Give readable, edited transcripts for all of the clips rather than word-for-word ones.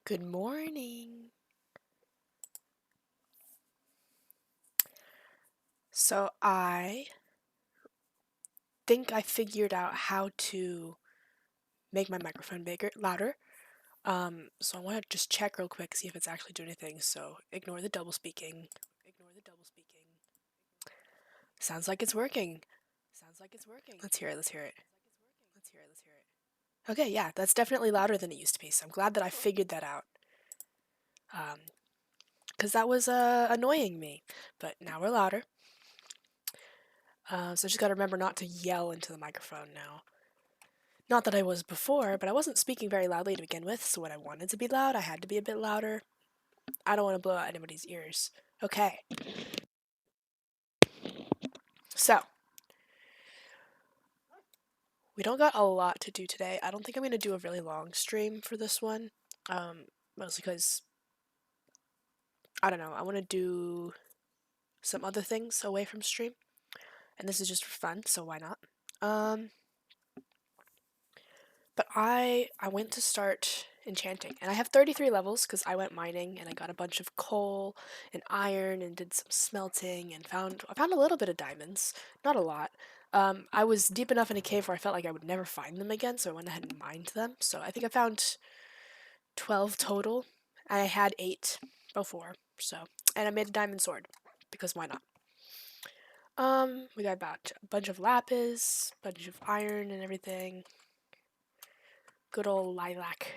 Good morning. So I think I figured out how to make my microphone louder. So I want to just check real quick, see if it's actually doing anything. So ignore the double speaking. Sounds like it's working. Let's hear it. Okay, yeah, that's definitely louder than it used to be. So I'm glad that I figured that out. Because that was annoying me. But now we're louder. So I just got to remember not to yell into the microphone now. Not that I was before, but I wasn't speaking very loudly to begin with, so when I wanted to be loud, I had to be a bit louder. I don't want to blow out anybody's ears. Okay. So, we don't got a lot to do today. I don't think I'm going to do a really long stream for this one. Mostly because, I don't know, I want to do some other things away from stream. And this is just for fun, so why not? But I went to start enchanting, and I have 33 levels because I went mining and I got a bunch of coal and iron and did some smelting and I found a little bit of diamonds, not a lot. I was deep enough in a cave where I felt like I would never find them again, so I went ahead and mined them. So I think I found 12 total. I had 8 before, and I made a diamond sword because why not? We got about a bunch of lapis, bunch of iron and everything. Good old lilac.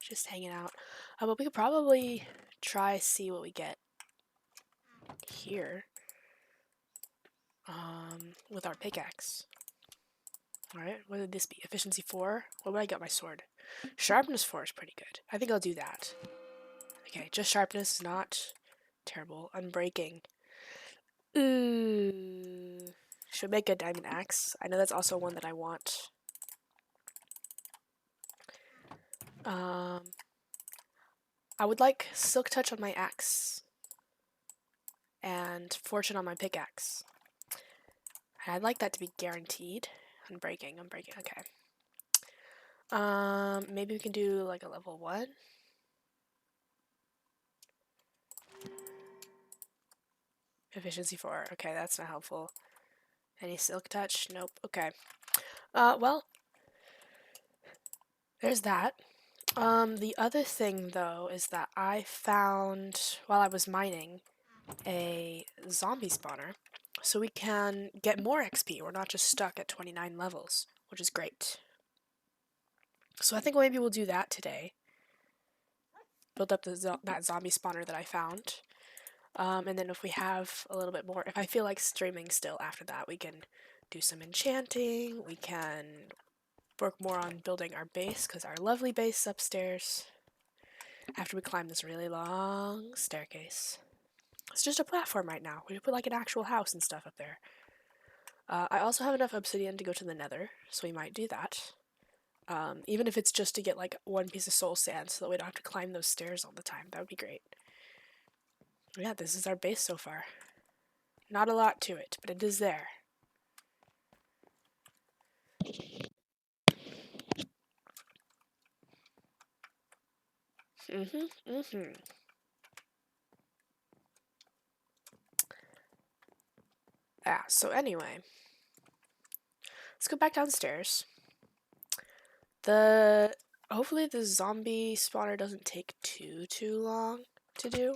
Just hanging out. But we could probably try see what we get here. With our pickaxe. Alright, what would this be? Efficiency 4? What would I get my sword? Sharpness 4 is pretty good. I think I'll do that. Okay, just sharpness is not terrible. Unbreaking. Ooh. Should make a diamond axe. I know that's also one that I want. I would like silk touch on my axe. And fortune on my pickaxe. I'd like that to be guaranteed. Unbreaking, okay. Maybe we can do like a level 1. Efficiency 4. Okay, that's not helpful. Any silk touch? Nope. Okay. Well, there's that. The other thing though is that I found while I was mining a zombie spawner, so we can get more XP. We're not just stuck at 29 levels, which is great. So I think maybe we'll do that today. Build up that zombie spawner that I found. And then if we have a little bit more, if I feel like streaming still after that, we can do some enchanting, we can work more on building our base, because our lovely base is upstairs, after we climb this really long staircase. It's just a platform right now. We put like an actual house and stuff up there. I also have enough obsidian to go to the Nether, so we might do that. Even if it's just to get like one piece of soul sand so that we don't have to climb those stairs all the time. That would be great. Yeah, this is our base so far. Not a lot to it, but it is there. Yeah, so anyway. Let's go back downstairs. Hopefully the zombie spawner doesn't take too long to do.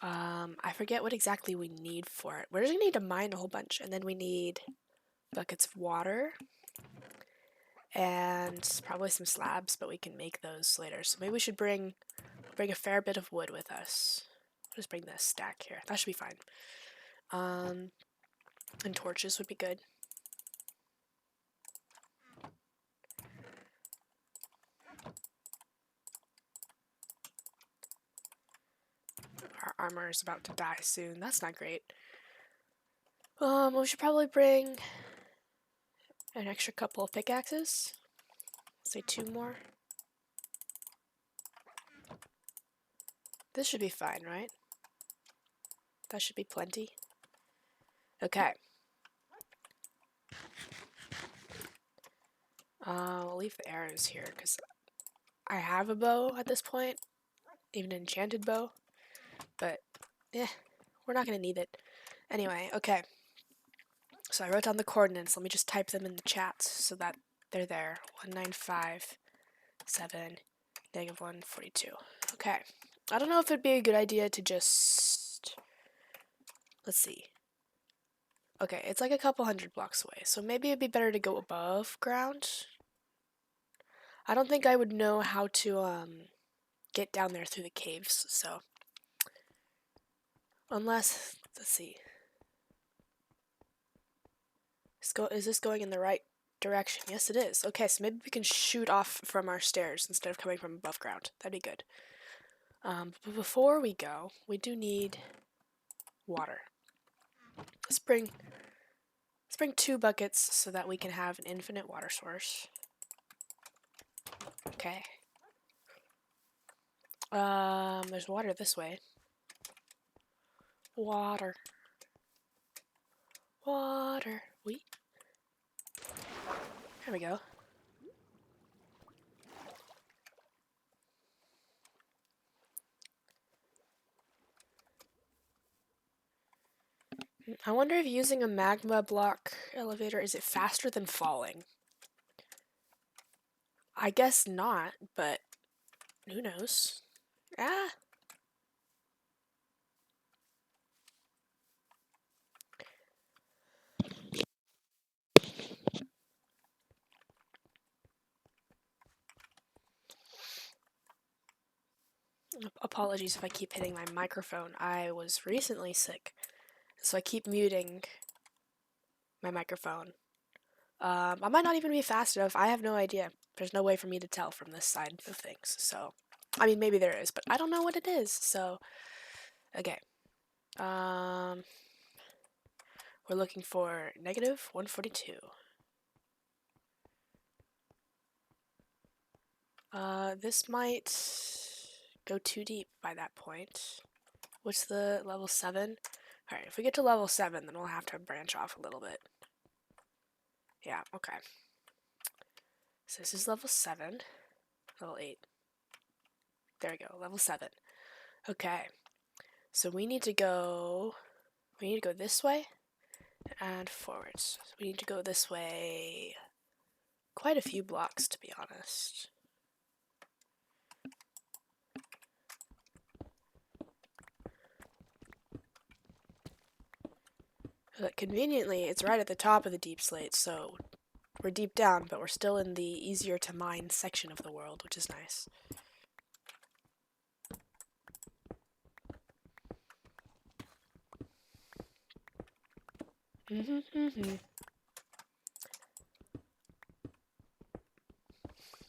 I forget what exactly we need for it. We're just gonna need to mine a whole bunch, and then we need buckets of water and probably some slabs, but we can make those later. So maybe we should bring a fair bit of wood with us. Just bring this stack here. That should be fine. And torches would be good. Our armor is about to die soon. That's not great. We should probably bring an extra couple of pickaxes. Say 2 more. This should be fine, right? That should be plenty. Okay. We'll leave the arrows here because I have a bow at this point, even an enchanted bow, but we're not gonna need it. Anyway, okay. So I wrote down the coordinates. Let me just type them in the chat so that they're there. 1957, -142. Okay. I don't know if it'd be a good idea to just... Let's see. Okay, it's like a couple hundred blocks away, so maybe it'd be better to go above ground. I don't think I would know how to get down there through the caves, so... Unless... Let's see. Is this going in the right direction? Yes, it is. Okay, so maybe we can shoot off from our stairs instead of coming from above ground. That'd be good. But before we go, we do need water. Let's bring 2 buckets so that we can have an infinite water source. Okay. There's water this way. Water. Water. There we go. I wonder if using a magma block elevator, is it faster than falling? I guess not, but who knows? Ah! Apologies if I keep hitting my microphone. I was recently sick, so I keep muting my microphone. I might not even be fast enough. I have no idea. There's no way for me to tell from this side of things. So, I mean, maybe there is, but I don't know what it is. So, okay. We're looking for -142. This might go too deep by that point. What's the level 7? Alright, if we get to level 7, then we'll have to branch off a little bit. Yeah, okay. So this is level 7. Level 8. There we go, level 7. Okay. So we need to go this way and forwards. So we need to go this way quite a few blocks, to be honest. But conveniently, it's right at the top of the deep slate, so we're deep down, but we're still in the easier to mine section of the world, which is nice.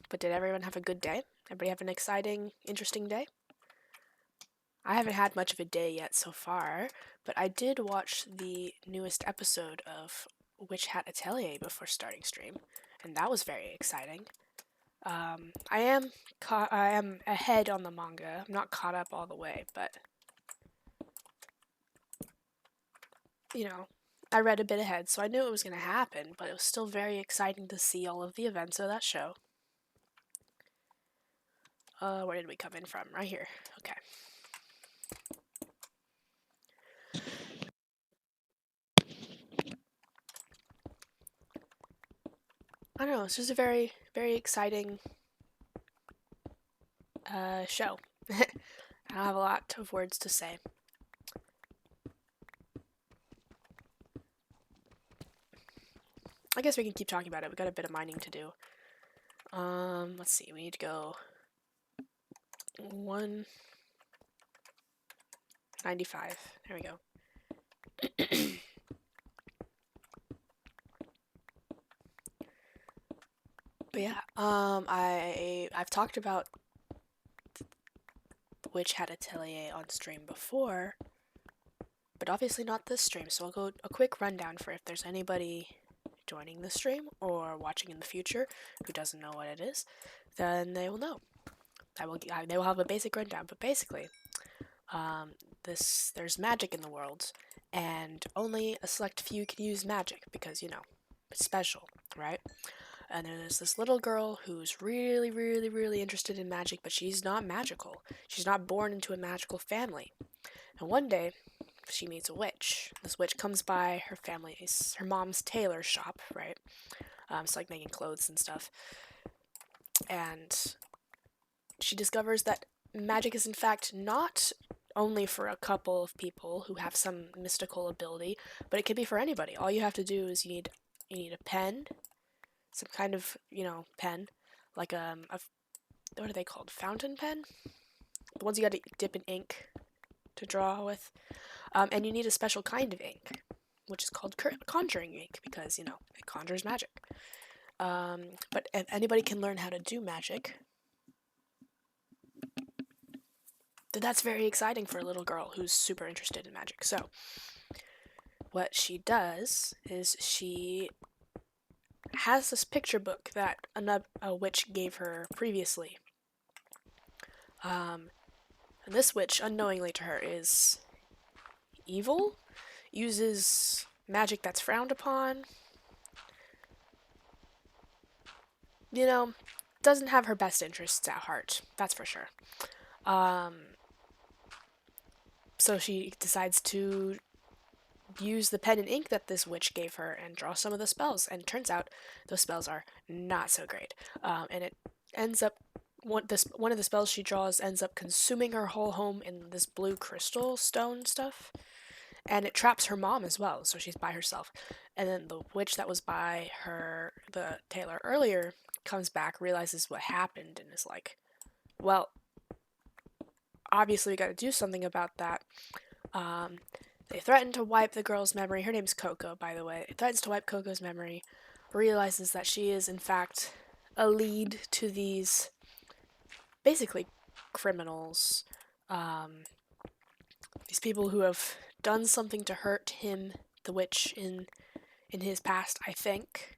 But did everyone have a good day? Everybody have an exciting, interesting day? I haven't had much of a day yet so far, but I did watch the newest episode of Witch Hat Atelier before starting stream, and that was very exciting. I am ahead on the manga. I'm not caught up all the way, but you know, I read a bit ahead, so I knew it was going to happen, but it was still very exciting to see all of the events of that show. Where did we come in from? Right here. Okay. I don't know, it's just a very, very exciting show. I don't have a lot of words to say. I guess we can keep talking about it. We got a bit of mining to do. Let's see. We need to go 195. There we go. But yeah, I've talked about Witch Hat Atelier on stream before, but obviously not this stream. So I'll go a quick rundown for if there's anybody joining the stream or watching in the future who doesn't know what it is, then they will know. They will have a basic rundown. But basically, there's magic in the world, and only a select few can use magic because, you know, it's special, right? And there's this little girl who's really, really, really interested in magic, but she's not magical. She's not born into a magical family. And one day, she meets a witch. This witch comes by her mom's tailor shop, right? It's like making clothes and stuff. And she discovers that magic is in fact not only for a couple of people who have some mystical ability, but it can be for anybody. All you have to do is you need a pen, some kind of pen, like what are they called? Fountain pen? The ones you got to dip in ink to draw with, and you need a special kind of ink, which is called conjuring ink because it conjures magic. But if anybody can learn how to do magic, then that's very exciting for a little girl who's super interested in magic. So, what she does is she has this picture book that a witch gave her previously. And this witch, unknowingly to her, is evil, uses magic that's frowned upon. Doesn't have her best interests at heart, that's for sure. So she decides to use the pen and ink that this witch gave her and draw some of the spells. And it turns out those spells are not so great. And it ends up one of the spells she draws ends up consuming her whole home in this blue crystal stone stuff. And it traps her mom as well, so she's by herself. And then the witch that was by the tailor earlier, comes back, realizes what happened, and is like, well, obviously we gotta do something about that. They threaten to wipe the girl's memory. Her name's Coco, by the way. It threatens to wipe Coco's memory. Realizes that she is, in fact, a lead to these, basically, criminals. These people who have done something to hurt him, the witch, in his past, I think.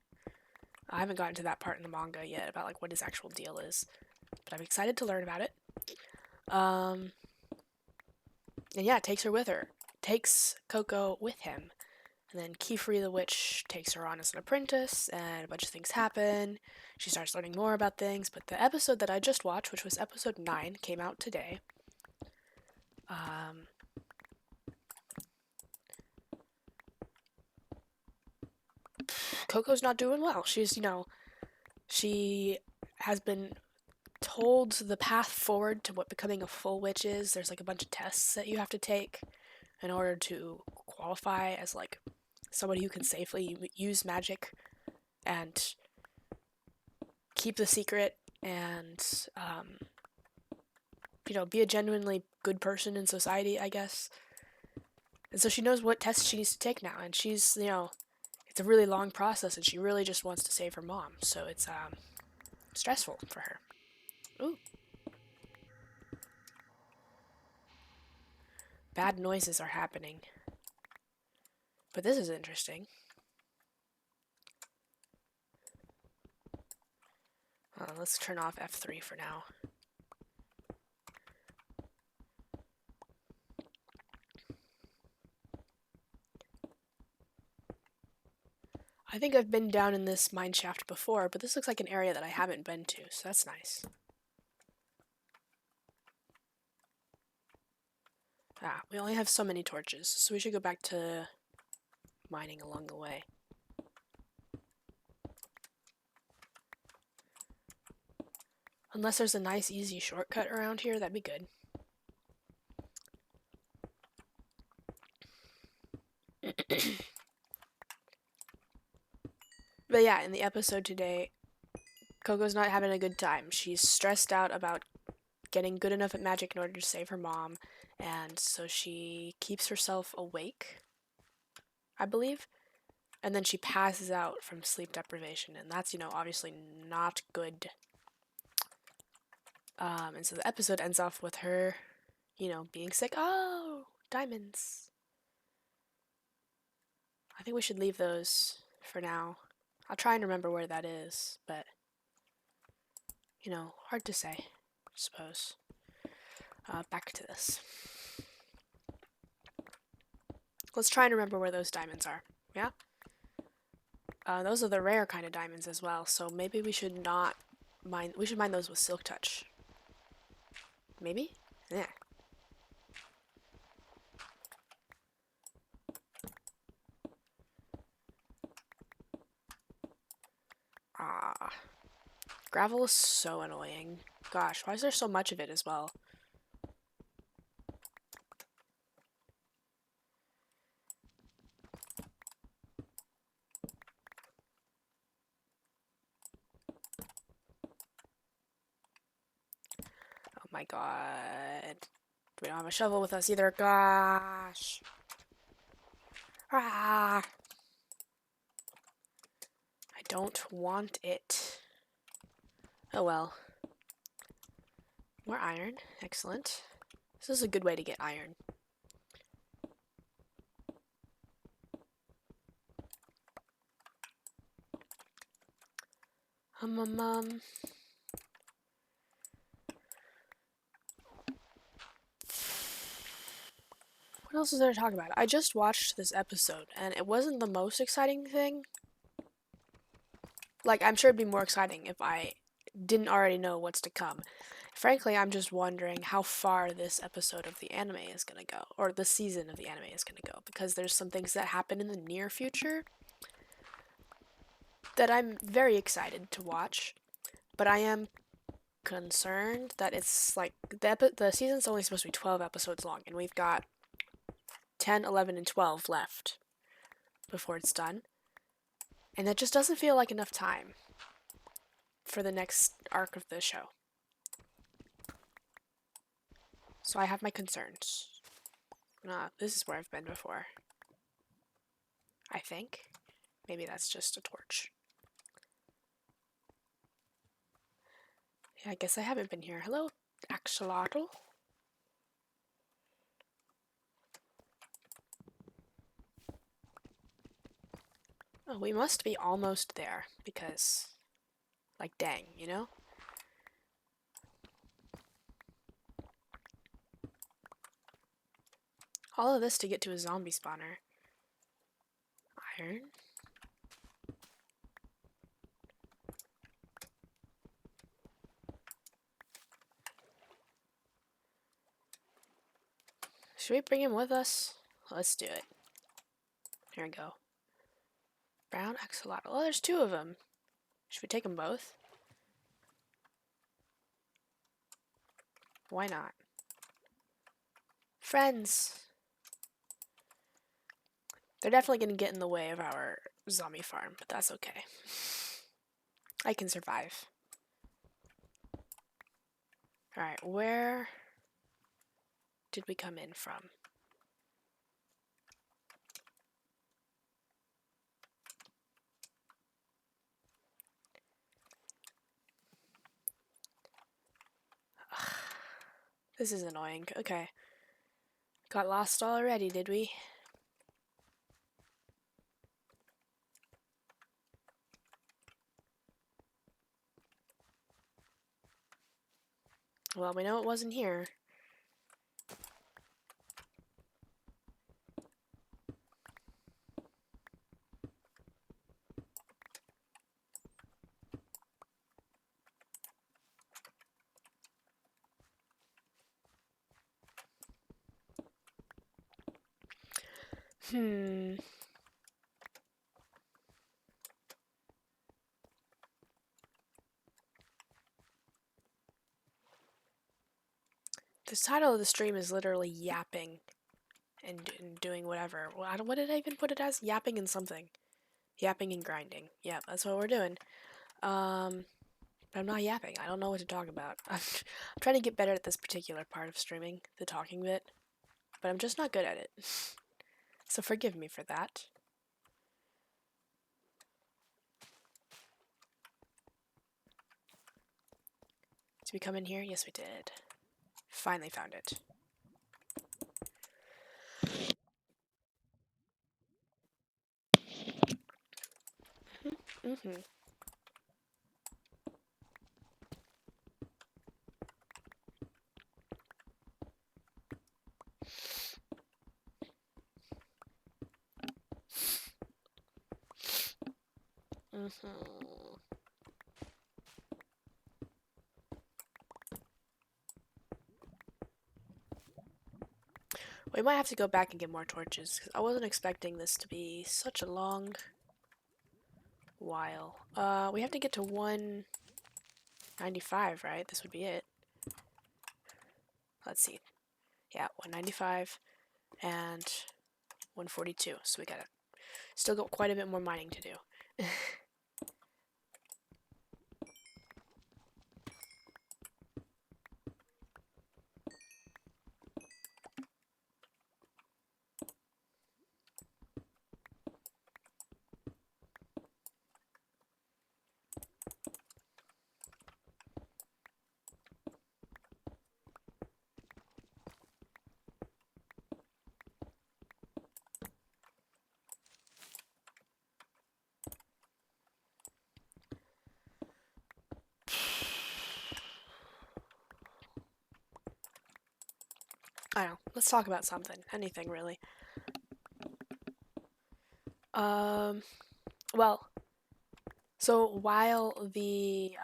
I haven't gotten to that part in the manga yet about what his actual deal is, but I'm excited to learn about it. And yeah, takes her with her. Takes Coco with him. And then Kefri the witch takes her on as an apprentice, and a bunch of things happen. She starts learning more about things, but the episode that I just watched, which was episode 9, came out today. Coco's not doing well. She has been told the path forward to what becoming a full witch is. There's a bunch of tests that you have to take in order to qualify as somebody who can safely use magic and keep the secret and be a genuinely good person in society, I guess. And so she knows what tests she needs to take now, and she's it's a really long process, and she really just wants to save her mom, so it's stressful for her. Ooh. Bad noises are happening. But this is interesting. Let's turn off F3 for now. I think I've been down in this mine shaft before, but this looks like an area that I haven't been to, so that's nice. We only have so many torches, so we should go back to mining along the way. Unless there's a nice, easy shortcut around here, that'd be good. But yeah, in the episode today, Coco's not having a good time. She's stressed out about getting good enough at magic in order to save her mom, and so she keeps herself awake, I believe, and then she passes out from sleep deprivation, and that's, obviously not good. And so the episode ends off with her, being sick. Oh, diamonds. I think we should leave those for now. I'll try and remember where that is, but, hard to say, I suppose. Back to this. Let's try and remember where those diamonds are, yeah? Those are the rare kind of diamonds as well, so maybe we should not mine. We should mine those with silk touch. Maybe? Yeah. Ah. Gravel is so annoying. Gosh, why is there so much of it as well? Oh my god. We don't have a shovel with us either. Gosh. Ah. I don't want it. Oh well. More iron. Excellent. This is a good way to get iron. What else is there to talk about? I just watched this episode, and it wasn't the most exciting thing. Like, I'm sure it'd be more exciting if I didn't already know what's to come. Frankly, I'm just wondering how far this episode of the anime is gonna go, or the season of the anime is gonna go, because there's some things that happen in the near future that I'm very excited to watch, but I am concerned that it's like the season's only supposed to be 12 episodes long, and we've got 10, 11, and 12 left before it's done. And that just doesn't feel like enough time for the next arc of the show. So I have my concerns. This is where I've been before. I think. Maybe that's just a torch. Yeah, I guess I haven't been here. Hello, axolotl. Oh, we must be almost there, because, like, dang, you know? All of this to get to a zombie spawner. Iron. Should we bring him with us? Let's do it. Here we go. Brown axolotl. Oh, there's two of them. Should we take them both? Why not? Friends! They're definitely going to get in the way of our zombie farm, but that's okay. I can survive. Alright, where did we come in from? This is annoying. Okay. Got lost already, did we? Well, we know it wasn't here. The title of the stream is literally yapping and doing whatever. What did I even put it as? Yapping and something. Yapping and grinding. Yeah, that's what we're doing. But I'm not yapping. I don't know what to talk about. I'm trying to get better at this particular part of streaming, the talking bit, but I'm just not good at it. So forgive me for that. Did we come in here? Yes, we did. Finally found it. Mm-hmm. We might have to go back and get more torches, because I wasn't expecting this to be such a long while. We have to get to 195, right? This would be it. Let's see. Yeah, 195 and 142. So we gotta still got quite a bit more mining to do. I don't know. Let's talk about something. Anything, really. Well, so while the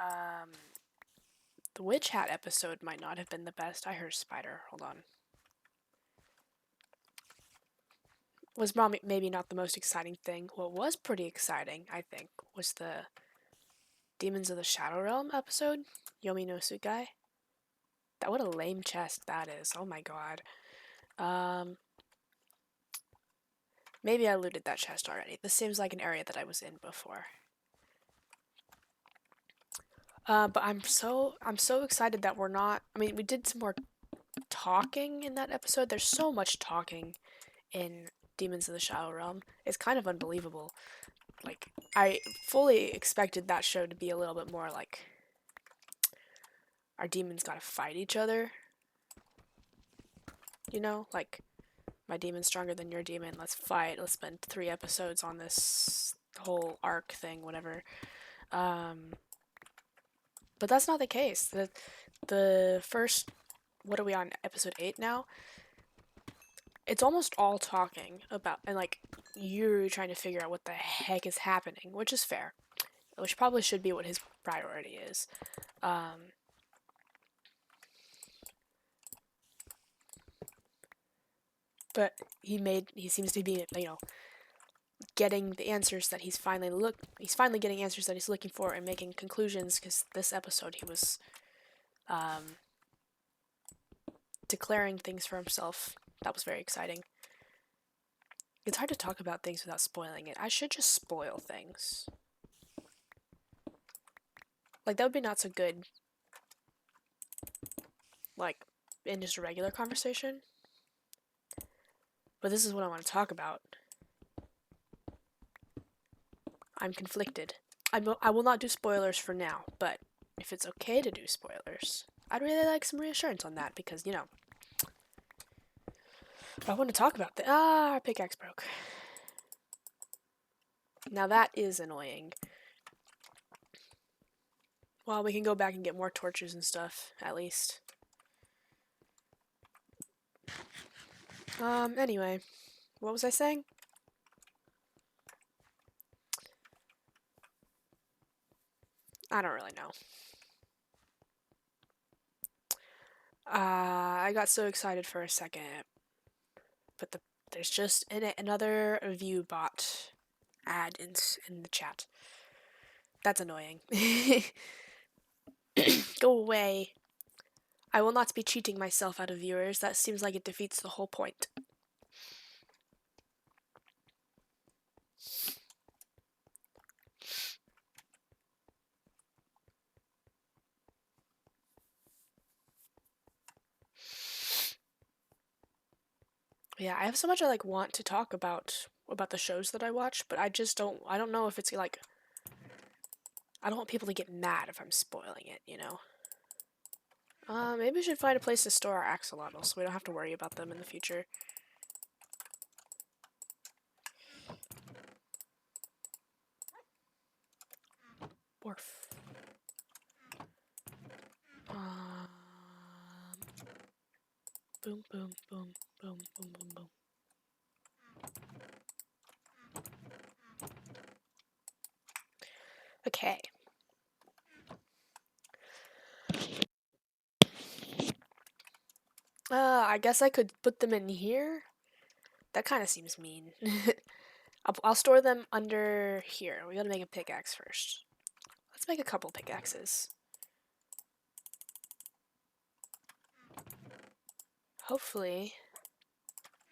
witch hat episode might not have been the best, I heard a spider. Hold on. Was maybe not the most exciting thing. What was pretty exciting, I think, was the Demons of the Shadow Realm episode. Yomi no Tsukai. That what a lame chest that is. Oh my god. Maybe I looted that chest already. This seems like an area that I was in before. But I'm so excited that we're not. I mean, we did some more talking in that episode. There's so much talking in Demons of the Shadow Realm. It's kind of unbelievable. Like, I fully expected that show to be a little bit more like our demons gotta fight each other. You know, like my demon's stronger than your demon. Let's fight. Let's spend 3 episodes on this whole arc thing, whatever. But that's not the case. The first, what are we on, episode 8 now? It's almost all talking about, and like, you're trying to figure out what the heck is happening, which is fair. Which probably should be what his priority is. But he seems to be, getting the answers that he's finally getting answers that he's looking for and making conclusions, because this episode he was declaring things for himself. That was very exciting. It's hard to talk about things without spoiling it. I should just spoil things. Like, that would be not so good, like, in just a regular conversation. But this is what I want to talk about. I'm conflicted. I will not do spoilers for now, but if it's okay to do spoilers, I'd really like some reassurance on that, because, I want to talk about the our pickaxe broke. Now that is annoying. Well, we can go back and get more torches and stuff, at least. Anyway, what was I saying? I don't really know. I got so excited for a second, but there's just another view bot ad in the chat. That's annoying. Go away. I will not be cheating myself out of viewers. That seems like it defeats the whole point. Yeah, I have so much I want to talk about the shows that I watch, but I just don't. I don't know if it's like. I don't want people to get mad if I'm spoiling it, Maybe we should find a place to store our axolotls so we don't have to worry about them in the future. Borf. Boom, boom, boom, boom, boom, boom, boom. Okay. I guess I could put them in here. That kind of seems mean. I'll store them under here. We gotta make a pickaxe first. Let's make a couple pickaxes. Hopefully,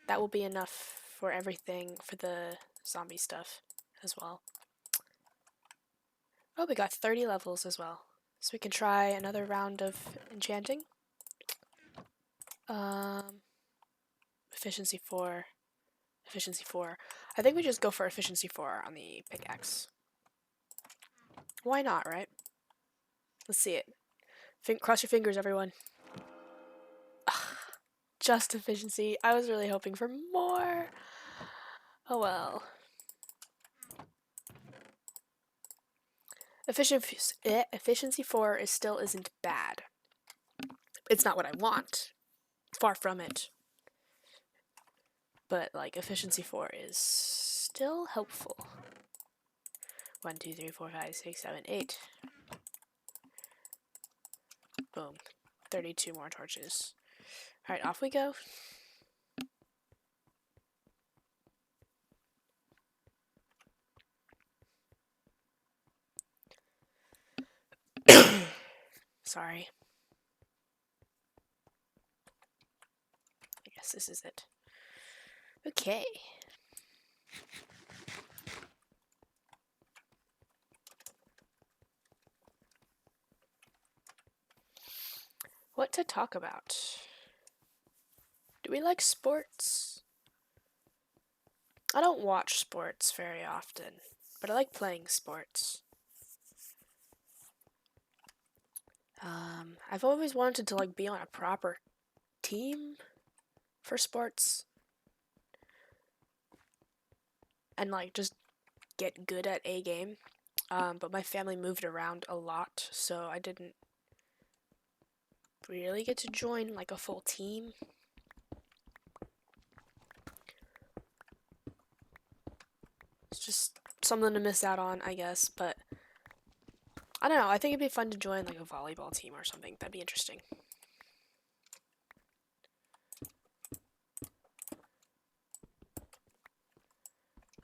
that will be enough for everything for the zombie stuff as well. Oh, we got 30 levels as well. So we can try another round of enchanting. Efficiency 4. Efficiency 4. I think we just go for efficiency 4 on the pickaxe. Why not, right? Let's see it. Cross your fingers, everyone. Just efficiency. I was really hoping for more. Oh well. Efficiency 4 still isn't bad. It's not what I want. Far from it. But, like, efficiency 4 is still helpful. 1, 2, 3, 4, 5, 6, 7, 8. Boom. 32 more torches. Alright, off we go. Sorry. I guess this is it. Okay. What to talk about? Do we like sports? I don't watch sports very often, but I like playing sports. I've always wanted to like be on a proper team for sports and like just get good at a game. But my family moved around a lot, so I didn't really get to join like a full team. It's just something to miss out on, I guess, but I don't know, I think it'd be fun to join like a volleyball team or something. That'd be interesting.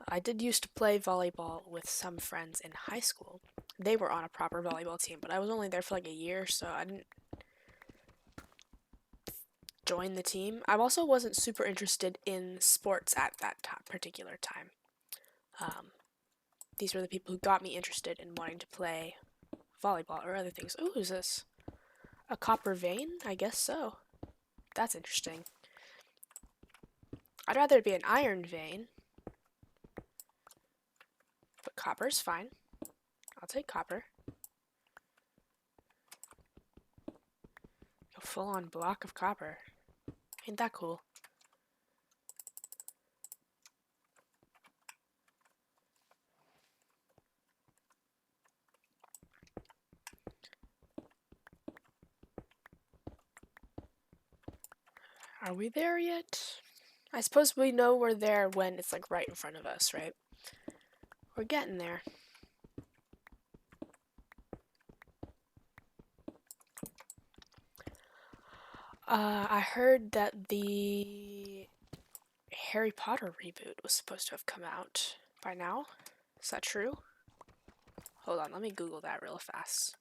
I did used to play volleyball with some friends in high school. They were on a proper volleyball team, but I was only there for like a year, so I didn't join the team. I also wasn't super interested in sports at that particular time. These were the people who got me interested in wanting to play volleyball or other things. Oh, who's this? A copper vein? I guess so. That's interesting. I'd rather it be an iron vein. But copper's fine. I'll take copper. A full-on block of copper. Ain't that cool? Are we there yet? I suppose we know we're there when it's like right in front of us, right? We're getting there. I heard that the Harry Potter reboot was supposed to have come out by now. Is that true? Hold on, let me Google that real fast.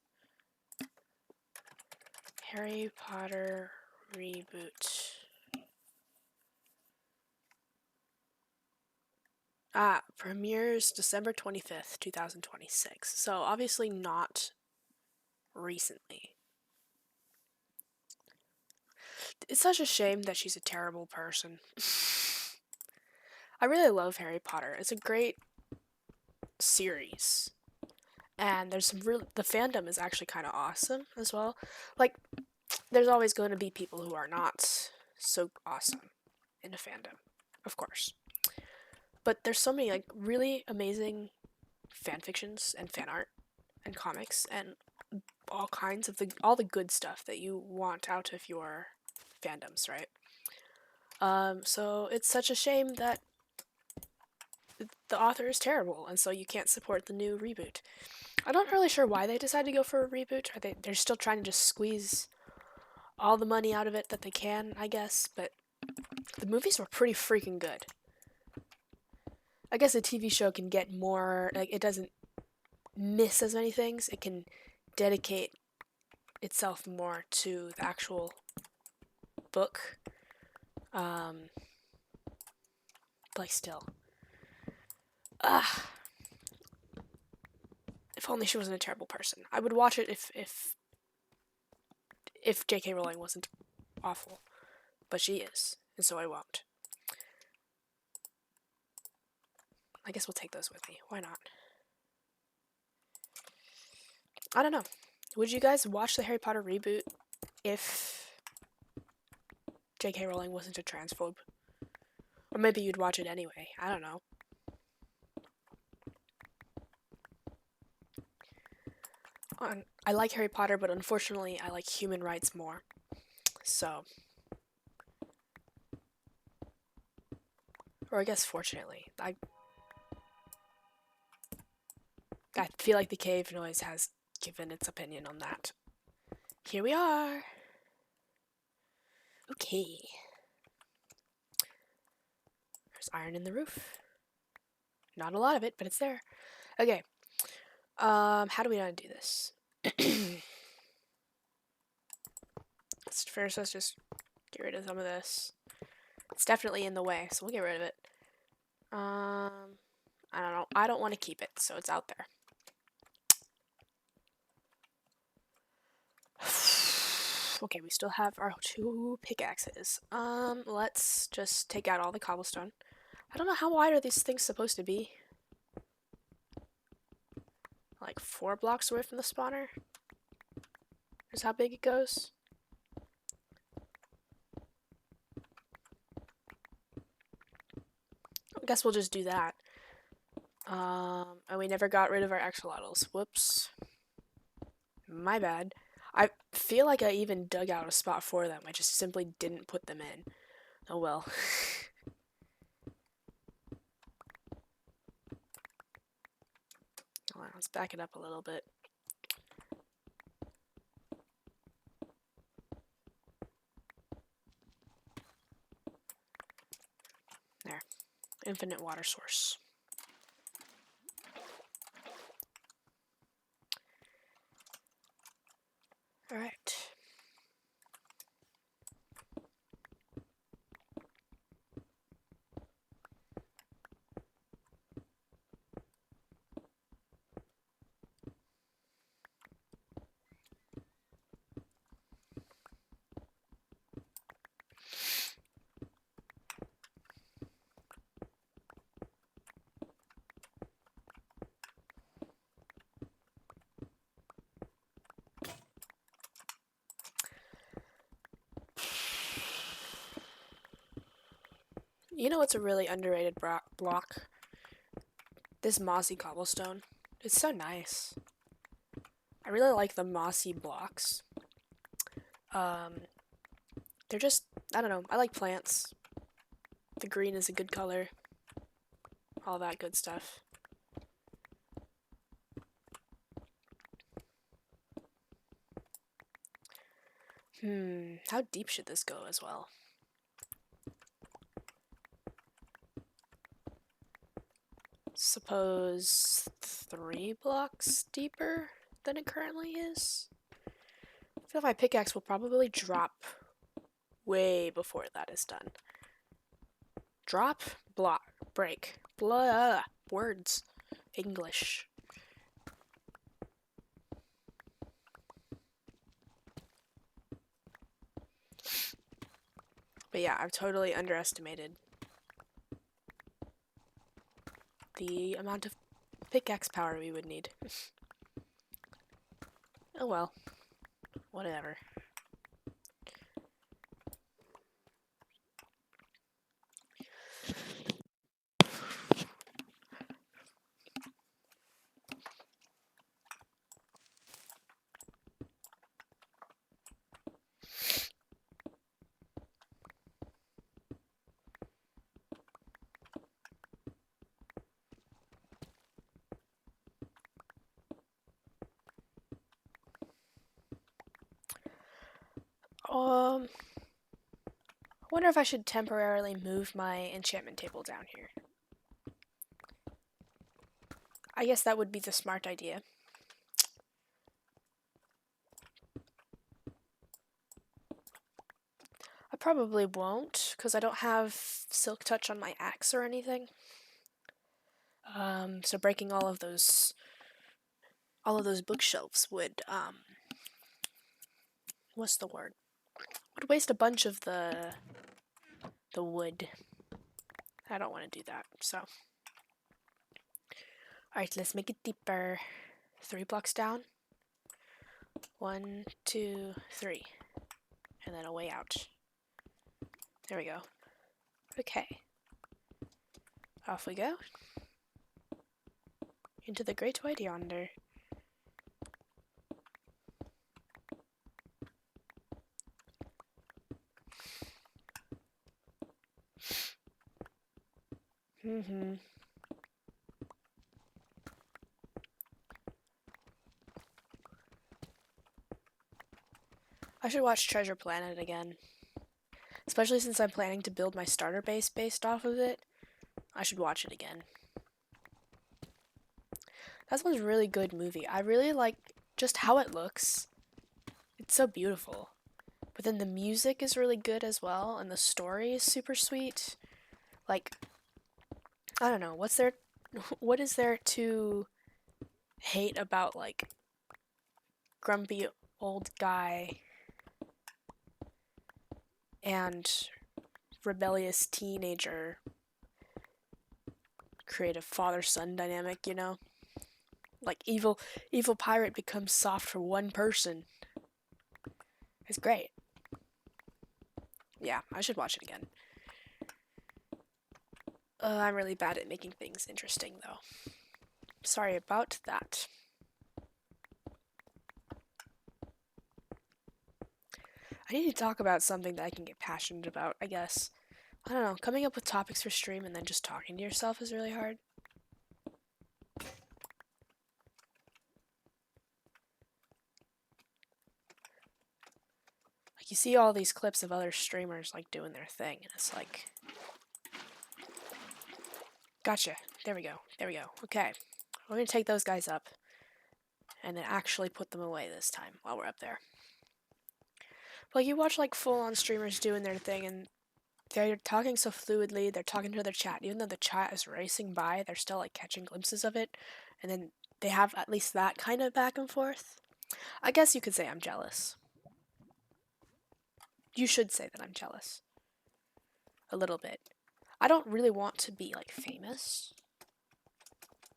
Harry Potter reboot. Premieres December 25th, 2026. So obviously not recently. It's such a shame that she's a terrible person. I really love Harry Potter. It's a great series. And there's some the fandom is actually kind of awesome as well. Like, there's always going to be people who are not so awesome in a fandom, of course. But there's so many like really amazing fan fictions and fan art and comics and all kinds of all the good stuff that you want out of your fandoms, right? So it's such a shame that the author is terrible, and so you can't support the new reboot. I'm not really sure why they decided to go for a reboot. They're still trying to just squeeze all the money out of it that they can, I guess, but the movies were pretty freaking good. I guess a TV show can get more, like, it doesn't miss as many things. It can dedicate itself more to the actual book. Like, still. If only she wasn't a terrible person. I would watch it if J.K. Rowling wasn't awful. But she is, and so I won't. I guess we'll take those with me. Why not? I don't know. Would you guys watch the Harry Potter reboot if J.K. Rowling wasn't a transphobe? Or maybe you'd watch it anyway. I don't know. I like Harry Potter, but unfortunately I like human rights more. So... Or I guess fortunately. I feel like the cave noise has given its opinion on that. Here we are! Okay. There's iron in the roof. Not a lot of it, but it's there. Okay. How do we not do this? First, let's just get rid of some of this. It's definitely in the way, so we'll get rid of it. I don't know. I don't want to keep it, so it's out there. Okay, we still have our 2 pickaxes. Let's just take out all the cobblestone. I don't know, how wide are these things supposed to be? Like 4 blocks away from the spawner? Is how big it goes? I guess we'll just do that. And we never got rid of our axolotls. Whoops. My bad. I feel like I even dug out a spot for them. I just simply didn't put them in. Oh well. Hold on, let's back it up a little bit. There. Infinite water source. Alright. You know what's a really underrated block? This mossy cobblestone. It's so nice. I really like the mossy blocks. They're just, I don't know, I like plants. The green is a good color. All that good stuff. How deep should this go as well? Suppose 3 blocks deeper than it currently is? I feel my pickaxe will probably drop way before that is done. Drop, block, break, blah, words, English. But yeah, I've totally underestimated the amount of pickaxe power we would need. Oh well. Whatever. I wonder if I should temporarily move my enchantment table down here. I guess that would be the smart idea. I probably won't, because I don't have silk touch on my axe or anything. So breaking all of those bookshelves would, what's the word? Would waste a bunch of the wood. I don't want to do that, so. Alright, let's make it deeper. 3 blocks down. 1, 2, 3. And then a way out. There we go. Okay. Off we go. Into the great white yonder. I should watch Treasure Planet again. Especially since I'm planning to build my starter base based off of it. I should watch it again. That was a really good movie. I really like just how it looks. It's so beautiful. But then the music is really good as well, and the story is super sweet. Like, I don't know, what is there to hate about, like, grumpy old guy and rebellious teenager create a father-son dynamic, you know? Like, evil pirate becomes soft for one person. It's great. Yeah, I should watch it again. I'm really bad at making things interesting, though. Sorry about that. I need to talk about something that I can get passionate about, I guess. I don't know, coming up with topics for stream and then just talking to yourself is really hard. Like, you see all these clips of other streamers, like, doing their thing, and it's like... Gotcha. There we go. There we go. Okay. We're gonna take those guys up and then actually put them away this time while we're up there. But like, you watch like full-on streamers doing their thing and they're talking so fluidly, they're talking to their chat, even though the chat is racing by, they're still like catching glimpses of it, and then they have at least that kind of back and forth. I guess you could say I'm jealous. You should say that I'm jealous. A little bit. I don't really want to be like famous,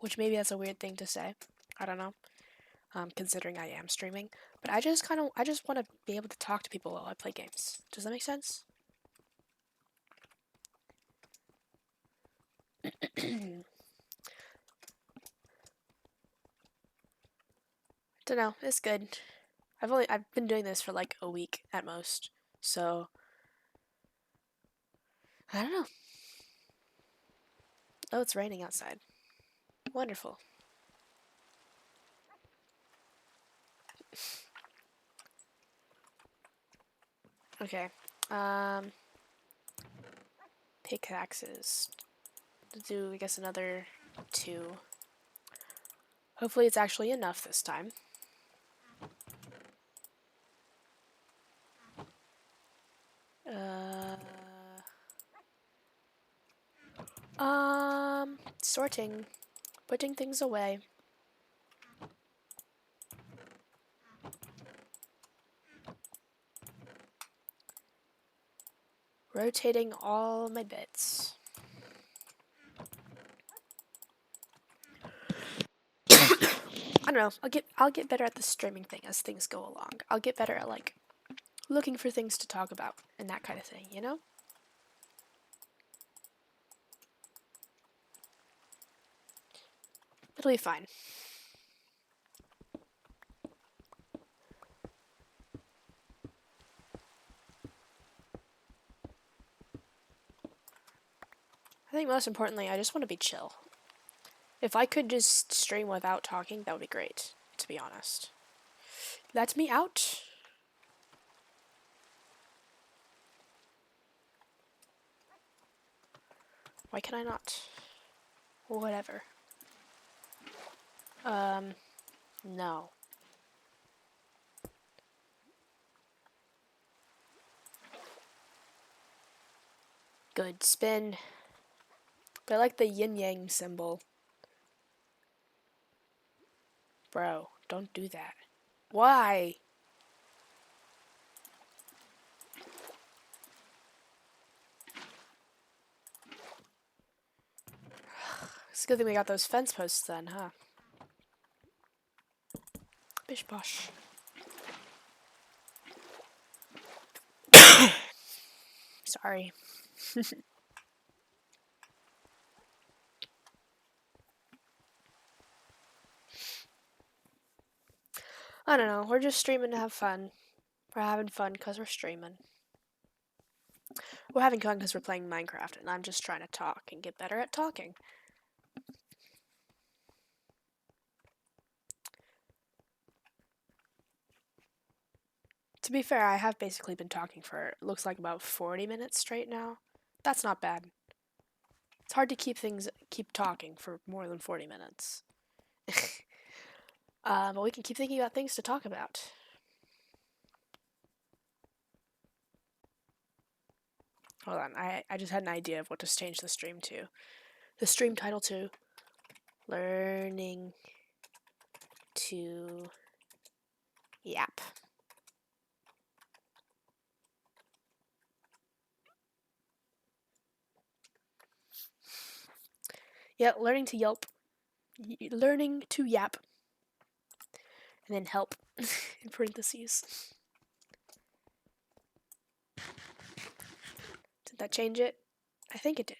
which maybe that's a weird thing to say. I don't know. Considering I am streaming, but I just want to be able to talk to people while I play games. Does that make sense? Don't know. It's good. I've been doing this for like a week at most, so I don't know. Oh, it's raining outside. Wonderful. Okay. Pickaxes. Do I guess another 2. Hopefully it's actually enough this time. Sorting. Putting things away. Rotating all my bits. I don't know. I'll get better at the streaming thing as things go along. I'll get better at like looking for things to talk about and that kind of thing, you know? It'll be fine. I think most importantly, I just want to be chill. If I could just stream without talking, that would be great, to be honest. Let me out. Why can I not? Whatever. No. Good spin. But I like the yin-yang symbol. Bro, don't do that. Why? It's a good thing we got those fence posts then, huh? Bish bosh. Sorry. I don't know. We're just streaming to have fun. We're having fun because we're streaming. We're having fun because we're playing Minecraft, and I'm just trying to talk and get better at talking. To be fair, I have basically been talking for, it looks like about 40 minutes straight now. That's not bad. It's hard to keep talking for more than 40 minutes. But we can keep thinking about things to talk about. Hold on, I just had an idea of what to change the stream to. The stream title to Learning to Yap. Yeah, learning to yelp. Learning to yap. And then help in parentheses. Did that change it? I think it did.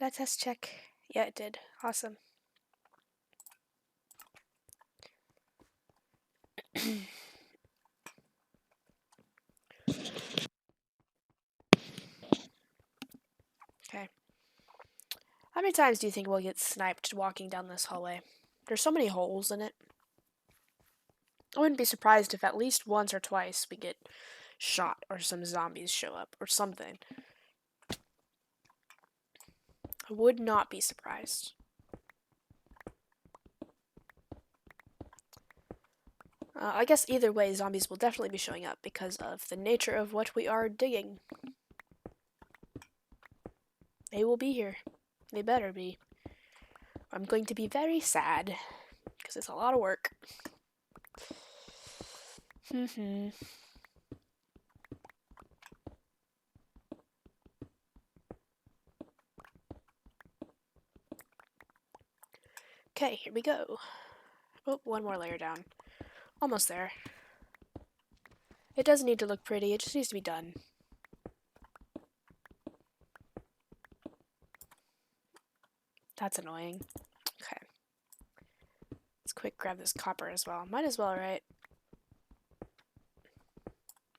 Let's test check. Yeah, it did. Awesome. Okay. How many times do you think we'll get sniped walking down this hallway? There's so many holes in it. I wouldn't be surprised if at least once or twice we get shot or some zombies show up or something. I would not be surprised. I guess either way, zombies will definitely be showing up because of the nature of what we are digging. They will be here. They better be. I'm going to be very sad because it's a lot of work. Okay, here we go. Oh, one more layer down. Almost there. It doesn't need to look pretty, it just needs to be done. That's annoying. Okay. Let's quick grab this copper as well. Might as well, right?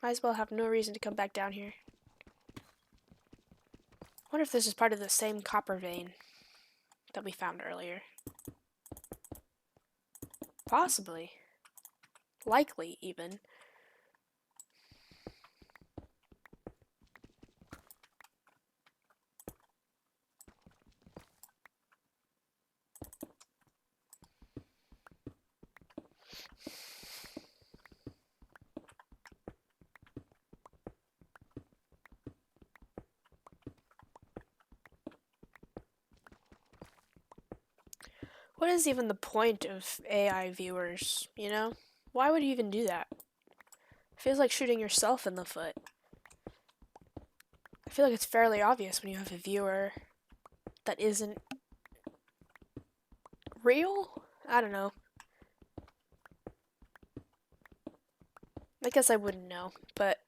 Might as well have no reason to come back down here. I wonder if this is part of the same copper vein that we found earlier. Possibly. Likely, even. What is even the point of AI viewers, you know? Why would you even do that? It feels like shooting yourself in the foot. I feel like it's fairly obvious when you have a viewer that isn't real? I don't know. I guess I wouldn't know, but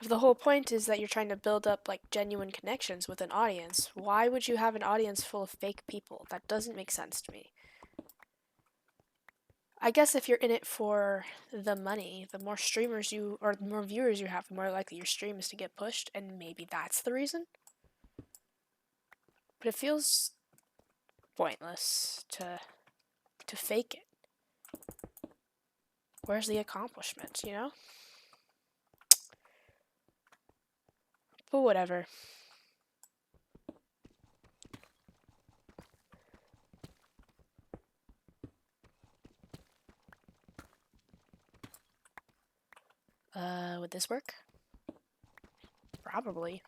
if the whole point is that you're trying to build up like genuine connections with an audience, why would you have an audience full of fake people? That doesn't make sense to me. I guess if you're in it for the money, the more streamers you, or the more viewers you have, the more likely your stream is to get pushed, and maybe that's the reason? But it feels pointless to fake it. Where's the accomplishment, you know? But whatever. Would this work? Probably.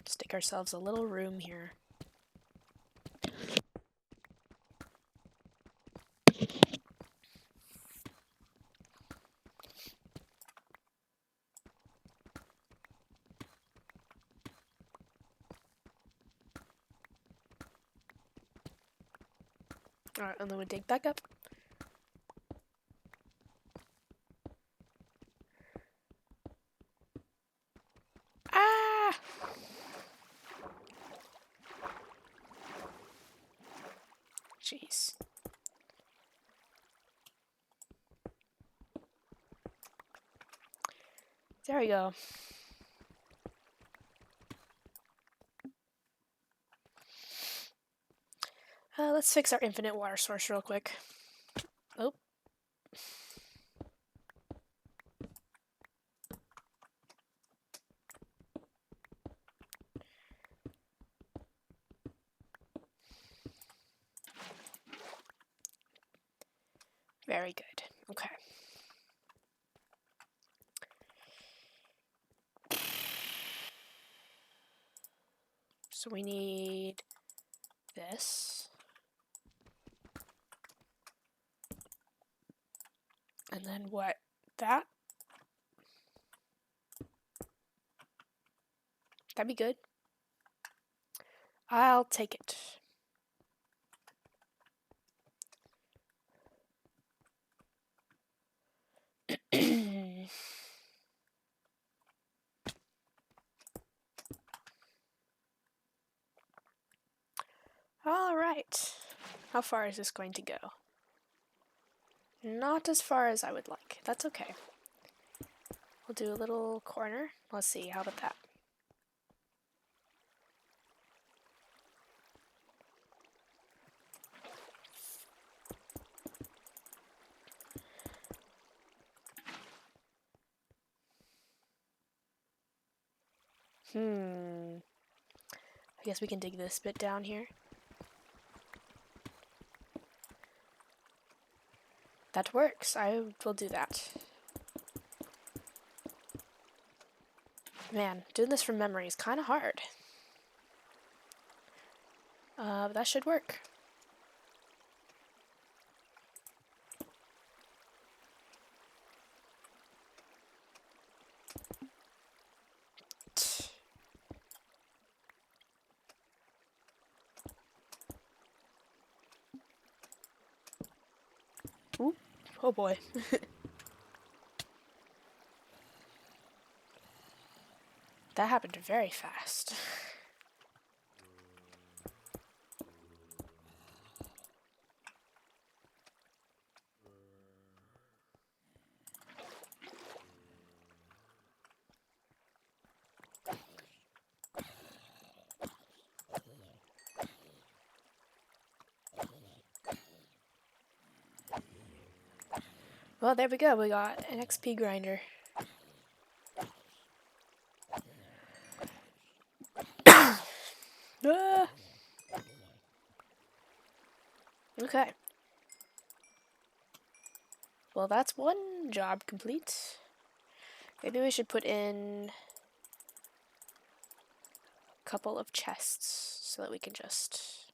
Stick ourselves a little room here. Alright, and then we dig back up. Ah! Jeez. There we go. Let's fix our infinite water source real quick. Oh. Very good. Okay. So we need this. And then what? That? That'd be good. I'll take it. Alright. How far is this going to go? Not as far as I would like. That's okay. We'll do a little corner. Let's see, how about that? I guess we can dig this bit down here. That works. I will do that. Man, doing this from memory is kind of hard. But that should work. Oop. Oh boy. That happened very fast. Well, there we go. We got an XP grinder. Ah! Okay. Well, that's one job complete. Maybe we should put in a couple of chests so that we can just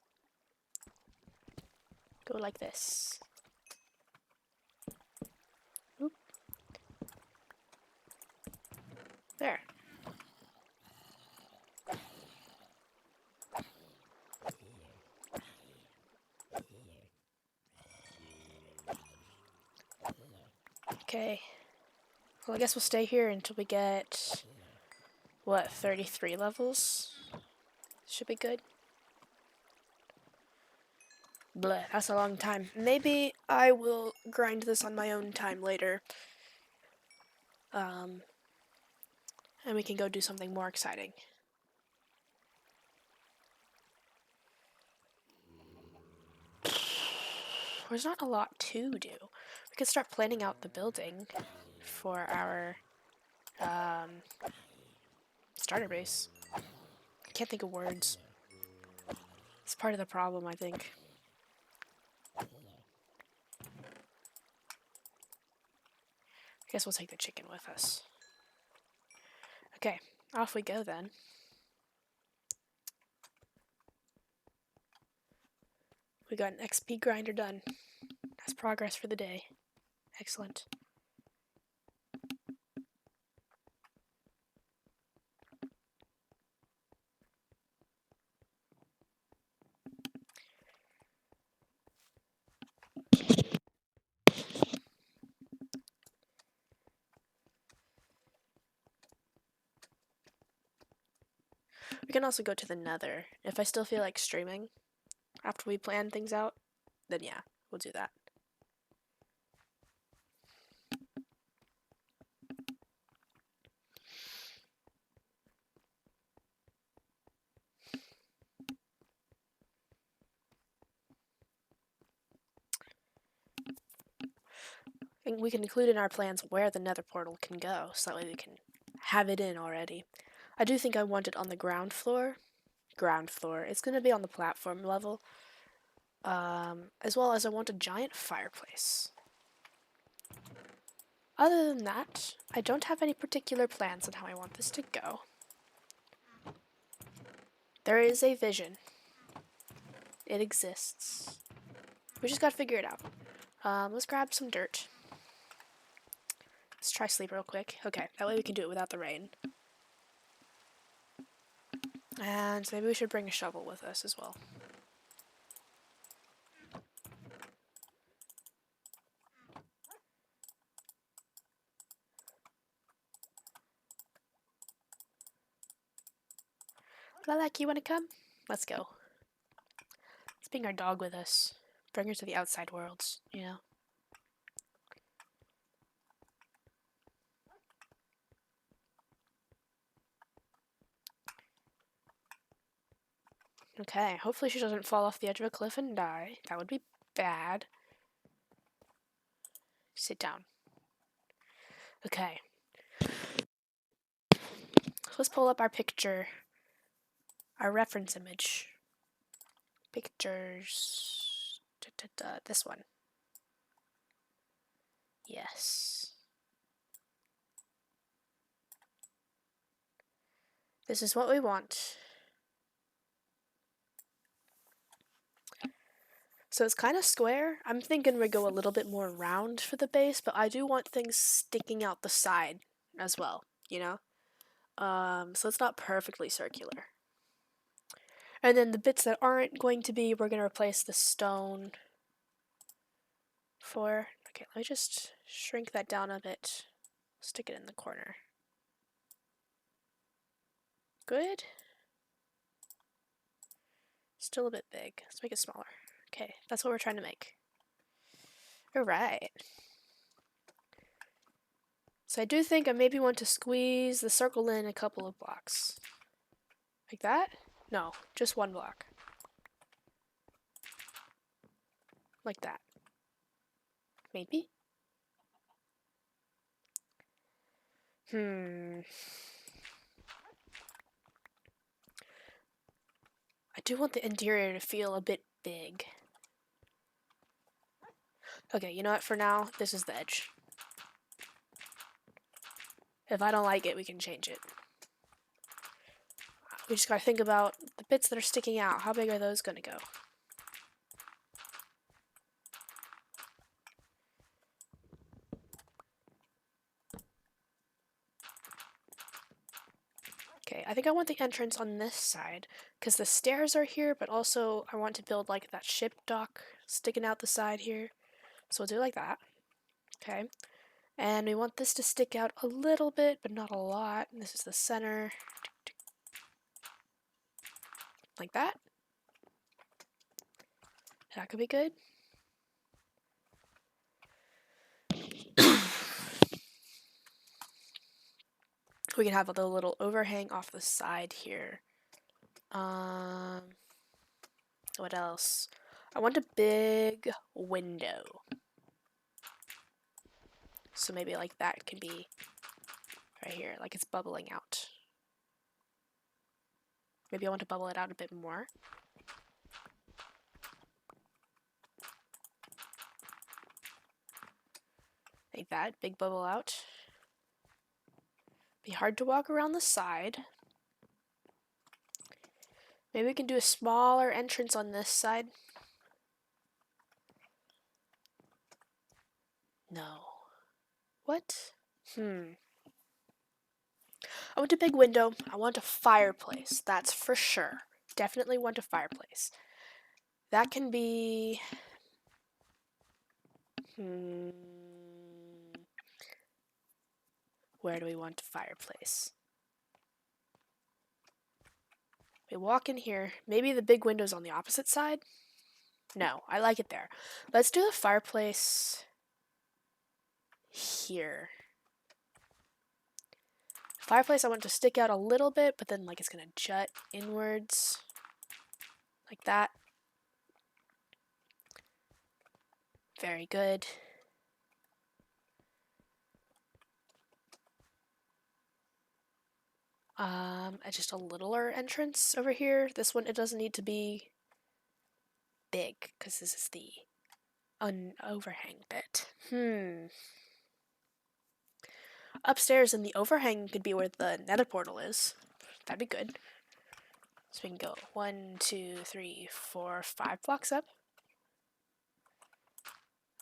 go like this. Oop. There. Okay. Well, I guess we'll stay here until we get, what, 33 levels? Should be good. Bleh, that's a long time. Maybe I will grind this on my own time later. And we can go do something more exciting. there's not a lot to do. We could start planning out the building for our starter base. I can't think of words. It's part of the problem, I think. I guess we'll take the chicken with us. Okay, off we go then. We got an XP grinder done. That's progress for the day. Excellent. We can also go to the Nether. If I still feel like streaming after we plan things out, then yeah, we'll do that. And we can include in our plans where the Nether portal can go, so that way we can have it in already. I do think I want it on the ground floor. It's going to be on the platform level. As well as I want a giant fireplace. Other than that, I don't have any particular plans on how I want this to go. There is a vision. It exists. We just gotta figure it out. Let's grab some dirt. Let's try sleep real quick. Okay, that way we can do it without the rain. And maybe we should bring a shovel with us as well. Lilac, you wanna come? Let's go. Let's bring our dog with us. Bring her to the outside worlds, you know? Okay, hopefully she doesn't fall off the edge of a cliff and die. That would be bad. Sit down. Okay. Let's pull up our picture. Our reference image. Pictures. This one. Yes. This is what we want. So it's kind of square. I'm thinking we go a little bit more round for the base, but I do want things sticking out the side as well, you know? So it's not perfectly circular. And then the bits that aren't going to be, we're going to replace the stone for. Okay, let me just shrink that down a bit. Stick it in the corner. Good. Still a bit big. Let's make it smaller. Okay, that's what we're trying to make. Alright. So I do think I maybe want to squeeze the circle in a couple of blocks. Like that? No, just one block. Like that. Maybe? I do want the interior to feel a bit big. Okay, you know what? For now, this is the edge. If I don't like it, we can change it. We just gotta think about the bits that are sticking out. How big are those gonna go? Okay, I think I want the entrance on this side, because the stairs are here, but also I want to build like that ship dock sticking out the side here. So we'll do it like that. Okay. And we want this to stick out a little bit, but not a lot. And this is the center. Like that. That could be good. We can have a little overhang off the side here. What else? I want a big window. So maybe like that can be right here, like it's bubbling out. Maybe I want to bubble it out a bit more. Like that, big bubble out. Be hard to walk around the side. Maybe we can do a smaller entrance on this side. No. What? I want a big window. I want a fireplace. That's for sure. Definitely want a fireplace. That can be... Where do we want a fireplace? We walk in here. Maybe the big window's on the opposite side? No, I like it there. Let's do the fireplace here. Fireplace I want to stick out a little bit, but then like it's gonna jut inwards. Like that. Very good. Just a littler entrance over here. This one, it doesn't need to be big, because this is the overhang bit. Upstairs in the overhang could be where the nether portal is. That'd be good. So we can go 1, 2, 3, 4, 5 blocks up.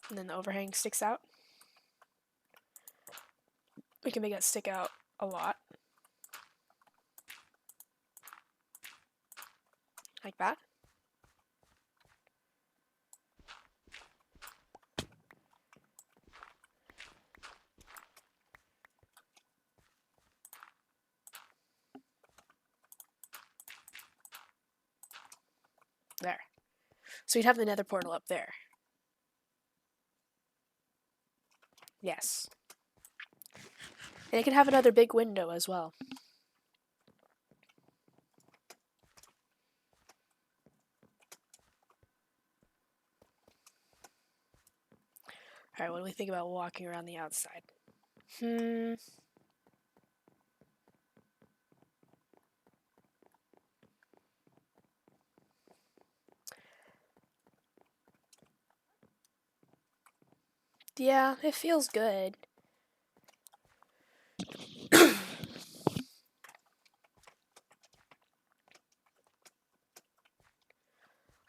And then the overhang sticks out. We can make it stick out a lot. Like that. There. So you'd have the nether portal up there. Yes. And it can have another big window as well. Alright, what do we think about walking around the outside? Yeah, it feels good.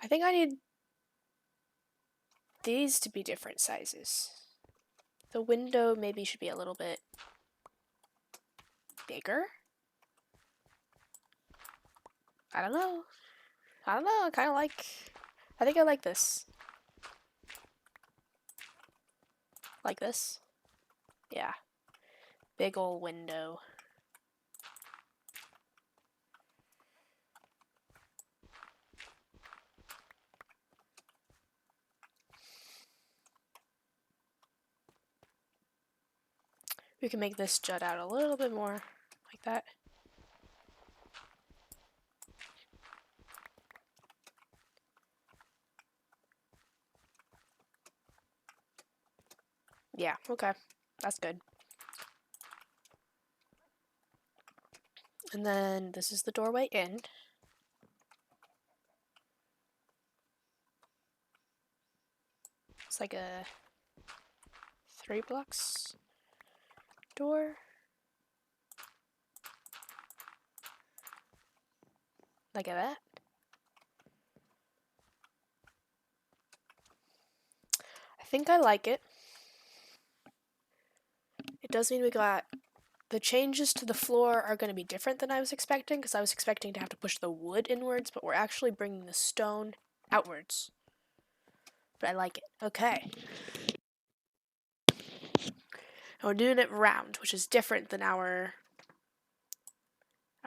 I think I need these to be different sizes. The window maybe should be a little bit bigger. I don't know. I kind of like... I think I like this. Like this. Yeah. Big ol' window. We can make this jut out a little bit more. Like that. Yeah, okay. That's good. And then this is the doorway in. It's like a 3 blocks door. Like that. I think I like it. It does mean we got... The changes to the floor are going to be different than I was expecting, because I was expecting to have to push the wood inwards, but we're actually bringing the stone outwards. But I like it. Okay. And we're doing it round, which is different than our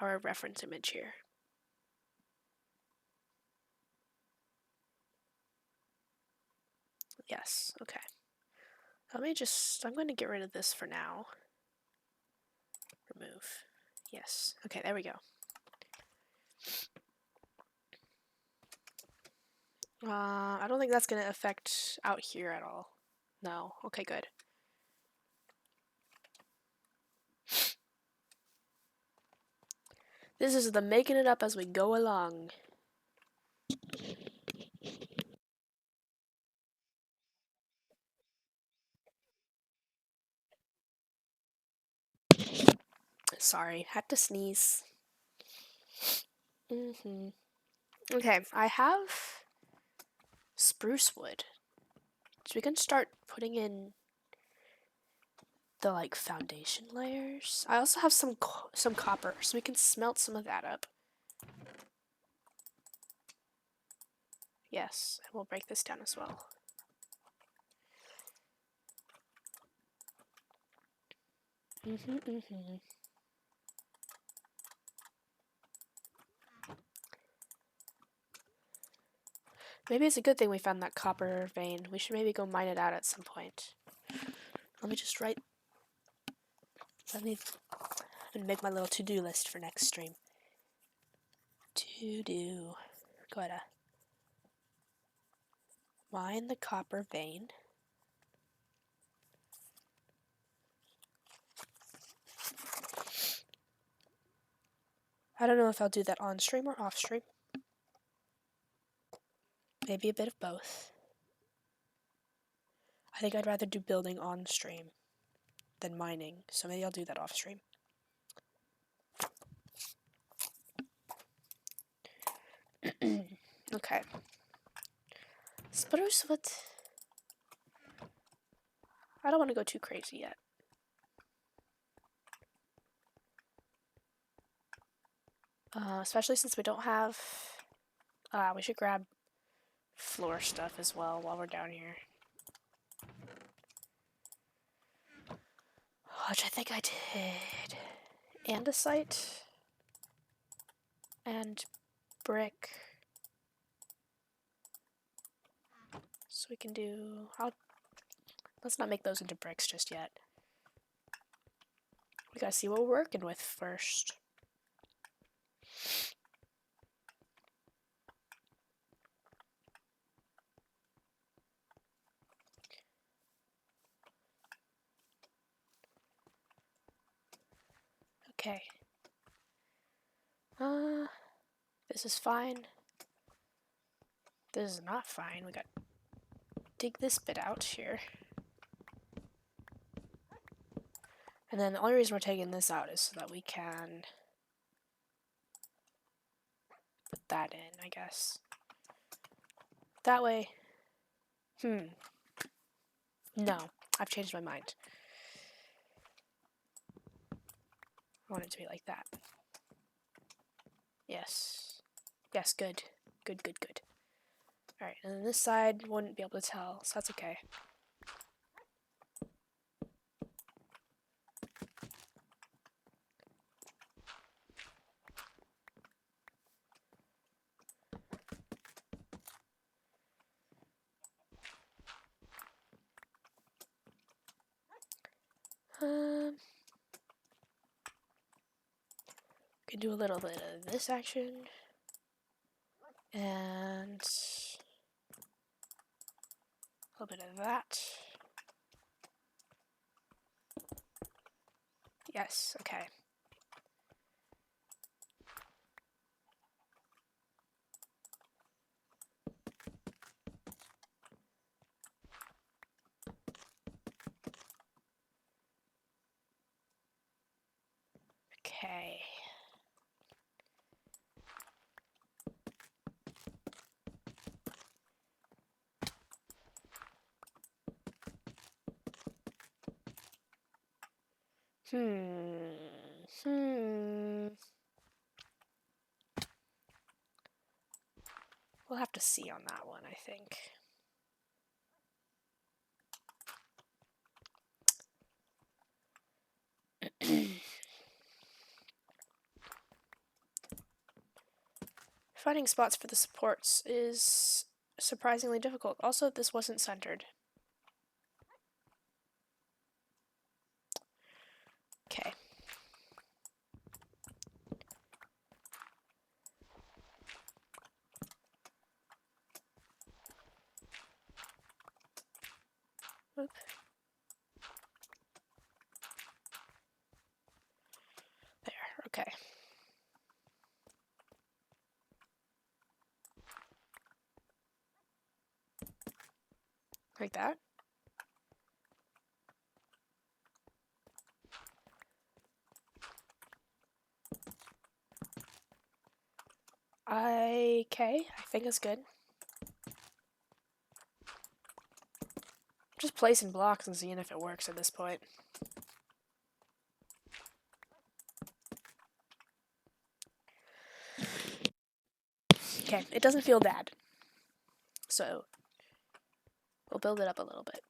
reference image here. Yes, okay. I'm going to get rid of this for now. Remove. Yes. Okay, there we go. I don't think that's gonna affect out here at all. No. Okay, good. This is the making it up as we go along. Sorry, had to sneeze. Okay, I have spruce wood. So we can start putting in the like foundation layers. I also have some copper, so we can smelt some of that up. Yes, and we'll break this down as well. Maybe it's a good thing we found that copper vein. We should maybe go mine it out at some point. Let me just write. Let me make my little to-do list for next stream. To-do. Gotta mine the copper vein. I don't know if I'll do that on stream or off stream. Maybe a bit of both. I think I'd rather do building on stream than mining, so maybe I'll do that off stream. Okay. Spruce wood. I don't want to go too crazy yet. Especially since we don't have... we should grab floor stuff as well while we're down here. Which I think I did. Andesite. And brick. So we can do... Let's not make those into bricks just yet. We gotta see what we're working with first. Okay. This is fine. This is not fine. We got dig this bit out here. And then the only reason we're taking this out is so that we can put that in, I guess. That way. No, I've changed my mind. I want it to be like that. Yes. Yes, good. Good. Alright, and then this side wouldn't be able to tell, so that's okay. Can do a little bit of this action. And a little bit of that. Yes, okay. Okay. We'll have to see on that one, I think. Finding spots for the supports is surprisingly difficult. Also, this wasn't centered. Okay. Okay. Like that. Okay, I think it's good. Just placing blocks and seeing if it works at this point. Okay, it doesn't feel bad. So, we'll build it up a little bit.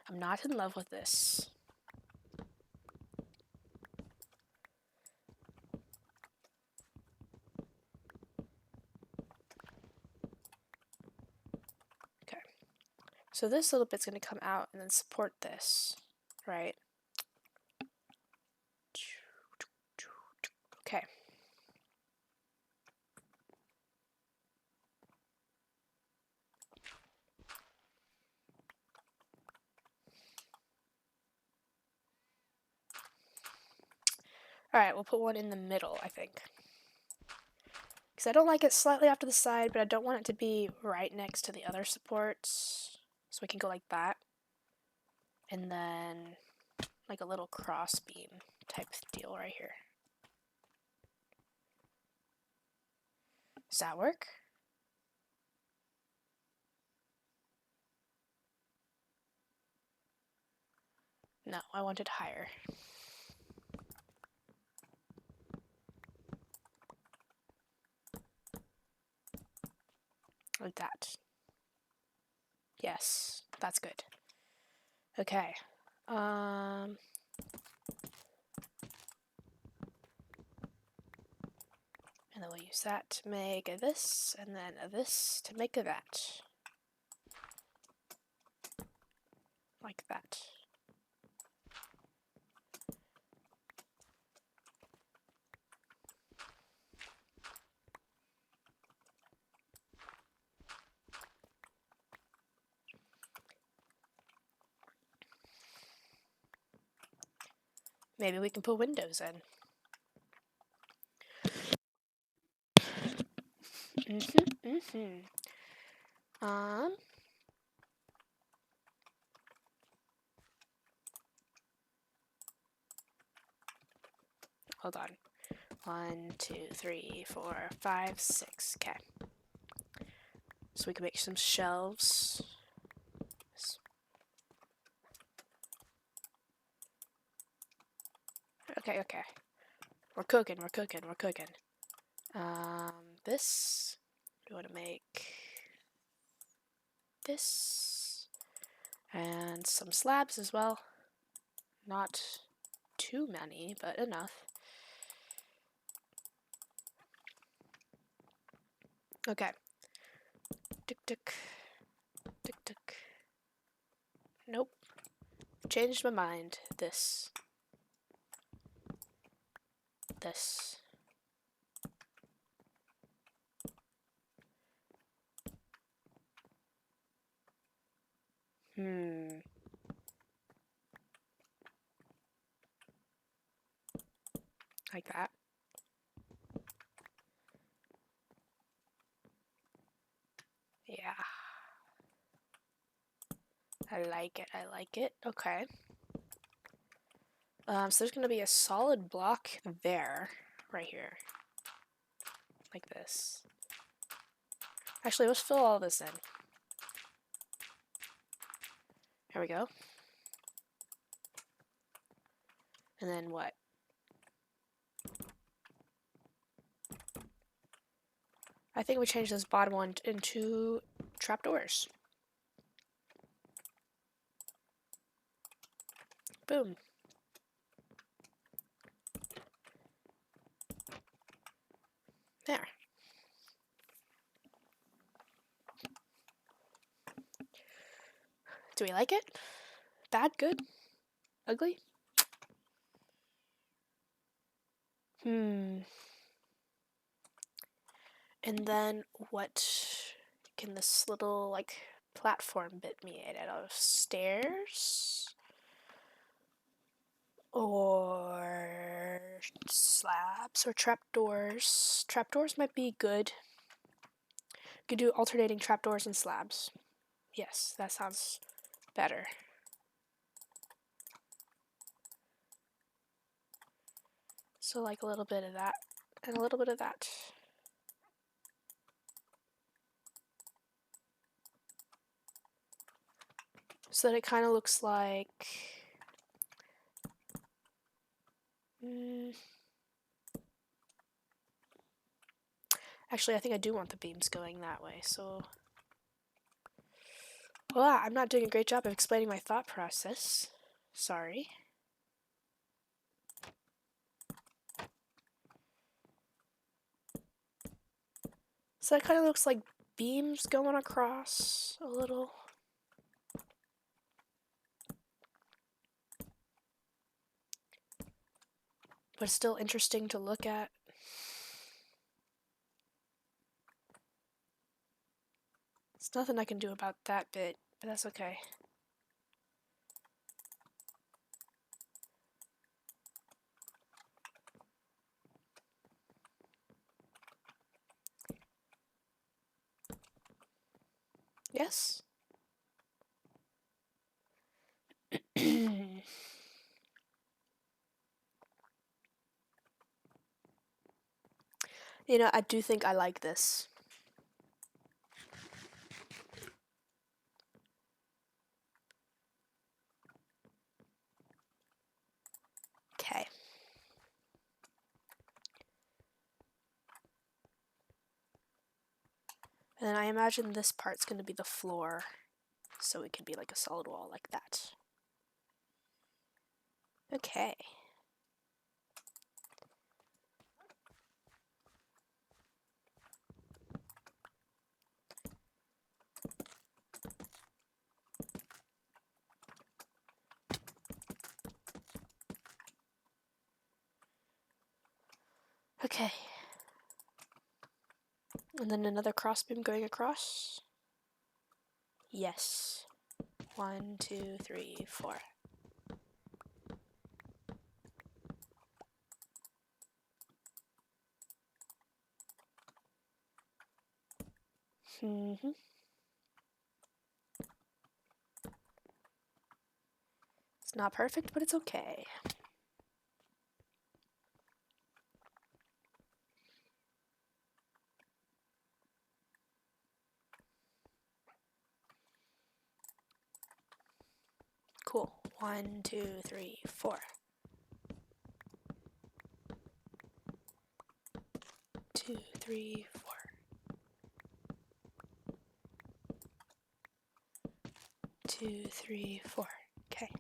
I'm not in love with this. Okay. So this little bit's going to come out and then support this, right? Okay. Alright, we'll put one in the middle, I think. Because I don't like it slightly off to the side, but I don't want it to be right next to the other supports. So we can go like that. And then like a little cross beam type deal right here. Does that work? No, I want it higher. Like that. Yes, that's good. Okay. And then we'll use that to make a this, and then a this to make a that. Like that. Maybe we can put windows in. Hold on. 1, 2, 3, 4, 5, 6. Okay. So we can make some shelves. Okay, okay. We're cooking, we're cooking, we're cooking. This. We want to make this. And some slabs as well. Not too many, but enough. Okay. Tick, tick. Tick, tick. Nope. Changed my mind. This. This. Like that. Yeah. I like it, I like it. Okay. So there's gonna be a solid block there, right here. Like this. Actually, let's fill all this in. Here we go. And then what? I think we changed this bottom one into trapdoors. Boom. There. Do we like it? Bad? Good? Ugly? And then what can this little, like, platform bit be made out of? Stairs? Or slabs or trapdoors? Trapdoors might be good. Could do alternating trapdoors and slabs. Yes, that sounds better. So like a little bit of that and a little bit of that. So that it kind of looks like... Actually, I think I do want the beams going that way, so... Well, I'm not doing a great job of explaining my thought process. Sorry. So that kind of looks like beams going across a little. But it's still interesting to look at. There's nothing I can do about that bit, but that's okay. Yes? You know, I do think I like this. Okay. And then I imagine this part's going to be the floor, so it can be like a solid wall like that. Okay. Okay. And then another crossbeam going across. Yes. 1, 2, 3, 4. It's not perfect, but it's okay. Cool. 1, 2, 3, 4. 2, 3, 4. 2, 3, 4. Okay.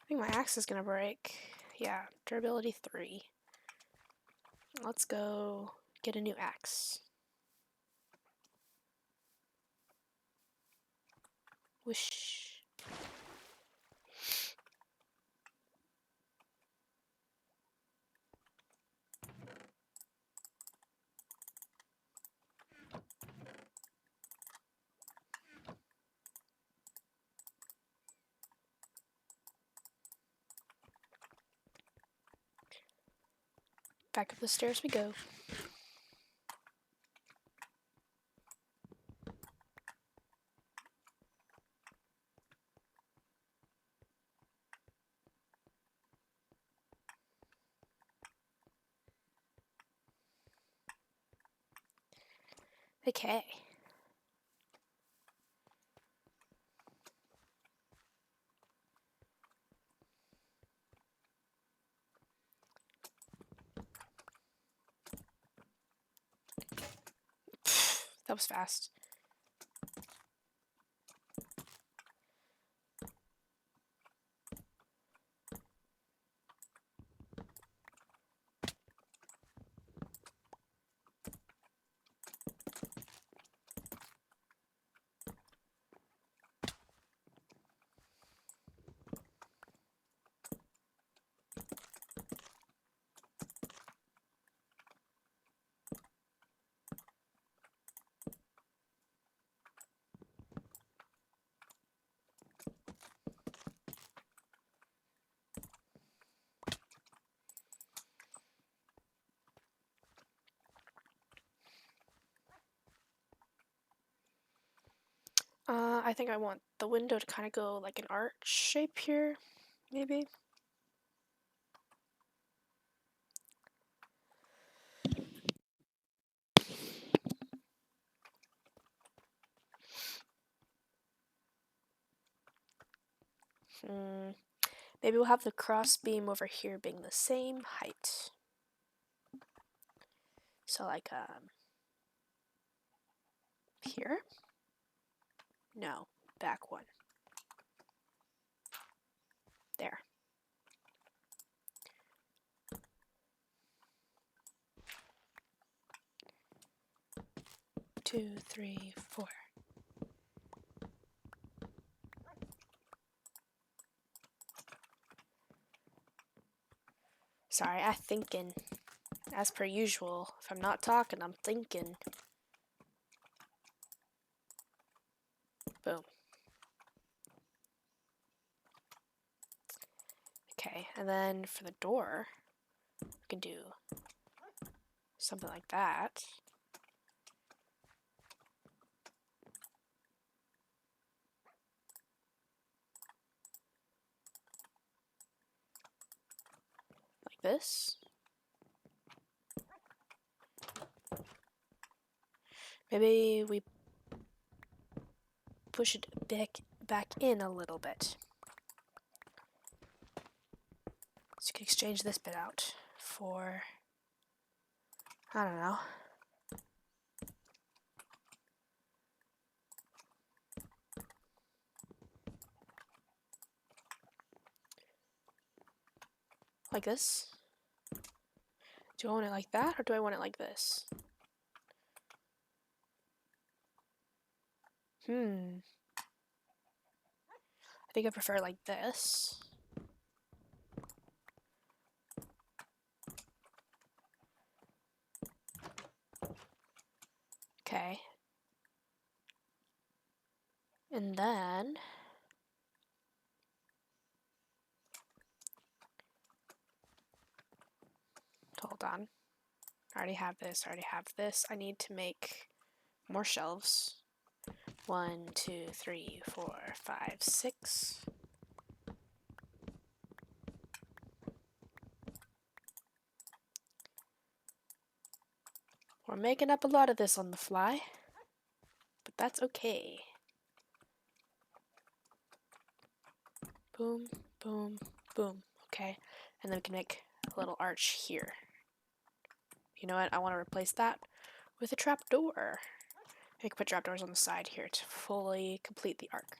I think my axe is gonna break. Yeah, durability 3. Let's go get a new axe. Whoosh. Back up the stairs we go. Okay. That was fast. I think I want the window to kind of go like an arch shape here, maybe. Maybe we'll have the cross beam over here being the same height. So like here? No, back one. There. Two, three, four. Sorry, I'm thinking. As per usual, if I'm not talking, I'm thinking. Boom. Okay, and then for the door, we can do something like that. Like this. Maybe we push it back in a little bit. So you can exchange this bit out for, I don't know. Like this. Do I want it like that, or do I want it like this? I think I prefer like this. Okay. And then hold on. I already have this, I need to make more shelves. 1, 2, 3, 4, 5, 6. We're making up a lot of this on the fly, but that's okay. Boom, boom, boom. Okay, and then we can make a little arch here. You know what? I want to replace that with a trapdoor. I can put trapdoors on the side here to fully complete the arc.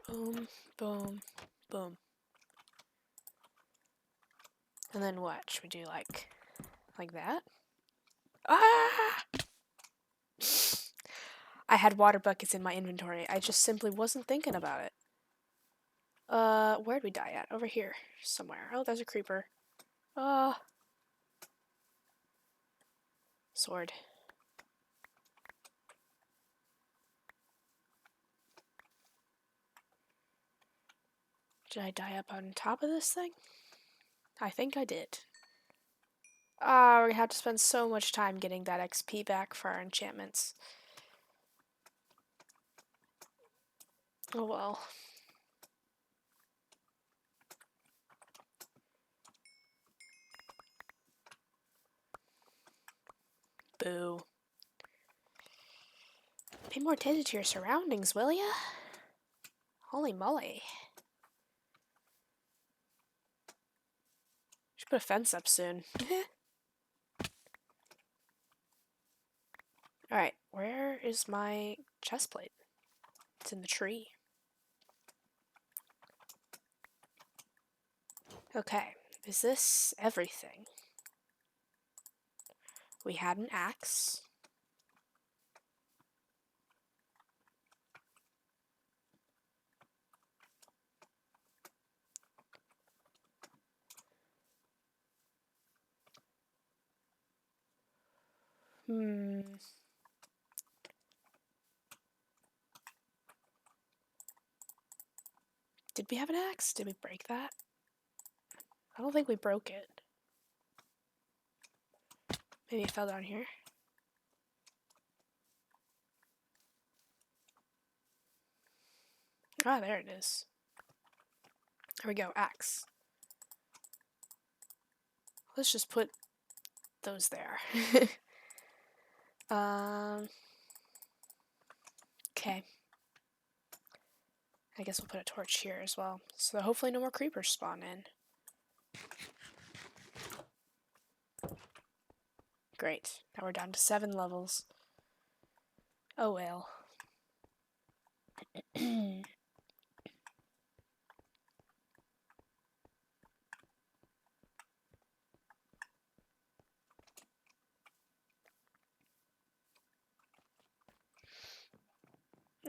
Boom, boom, boom. And then what? Should we do like that? Ah! I had water buckets in my inventory. I just simply wasn't thinking about it. Where'd we die at? Over here, somewhere. Oh, there's a creeper. Sword. Did I die up on top of this thing? I think I did. Ah, we're gonna have to spend so much time getting that XP back for our enchantments. Oh well. Boo. Pay more attention to your surroundings, will ya? Holy moly. Should put a fence up soon. Alright, where is my chest plate? It's in the tree. Okay, is this everything? We had an axe. Did we have an axe? Did we break that? I don't think we broke it. Maybe it fell down here. Ah, there it is. Here we go, axe. Let's just put those there. Okay. I guess we'll put a torch here as well. So hopefully no more creepers spawn in. Great. Now we're down to 7 levels. Oh well.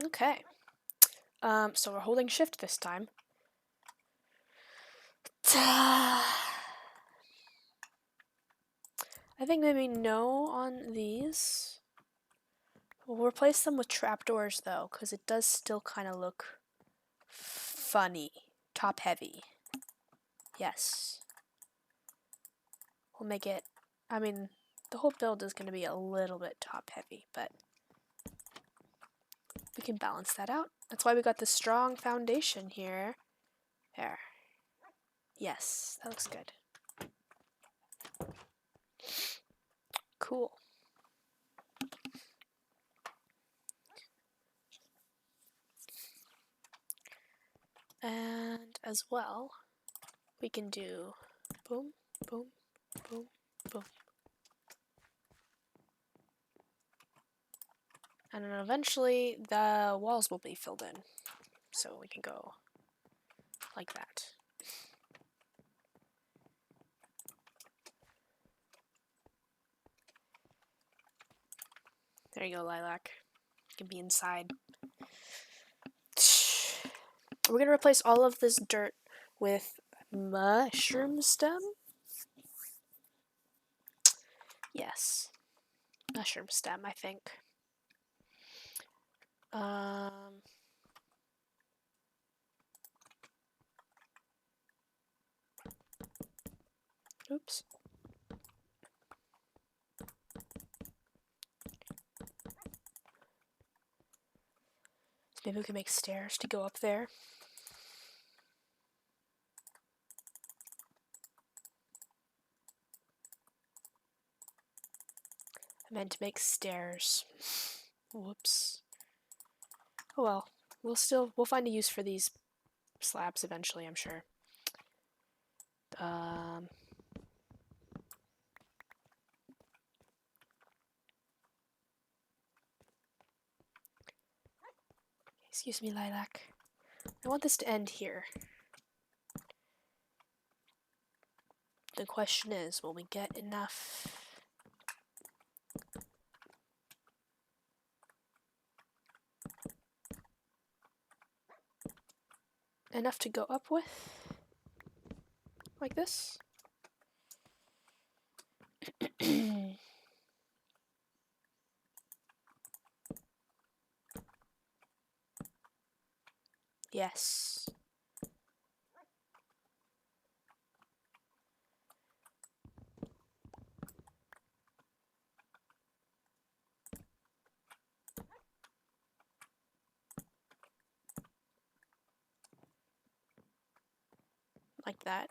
Okay. So we're holding shift this time. I think maybe no on these. We'll replace them with trapdoors though, because it does still kind of look funny. Top heavy. Yes. We'll make it, I mean, the whole build is going to be a little bit top heavy, but we can balance that out. That's why we got this strong foundation here. There. Yes, that looks good. Cool. And as well, we can do boom, boom, boom, boom. And then eventually the walls will be filled in. So we can go like that. There you go, Lilac. You can be inside. We're going to replace all of this dirt with mushroom stem. Yes. Mushroom stem, I think. Oops. Maybe we can make stairs to go up there. I meant to make stairs. Whoops. Oh well. We'll find a use for these slabs eventually, I'm sure. Excuse me, Lilac. I want this to end here. The question is, will we get enough? Enough to go up with? Like this? Yes. Like that.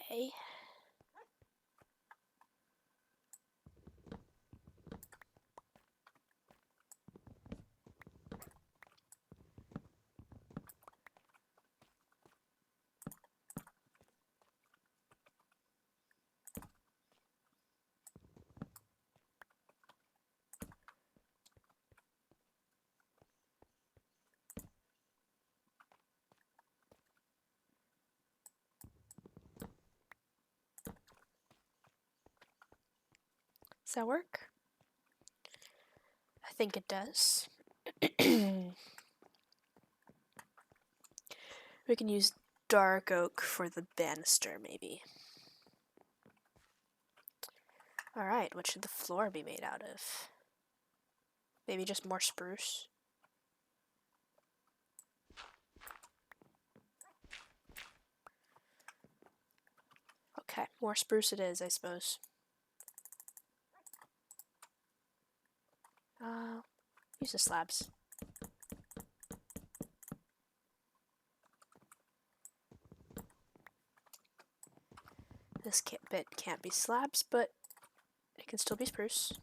Okay. Does that work? I think it does. We can use dark oak for the banister, maybe. Alright, what should the floor be made out of? Maybe just more spruce? Okay, more spruce it is, I suppose. Use the slabs. This bit can't be slabs, but it can still be spruce.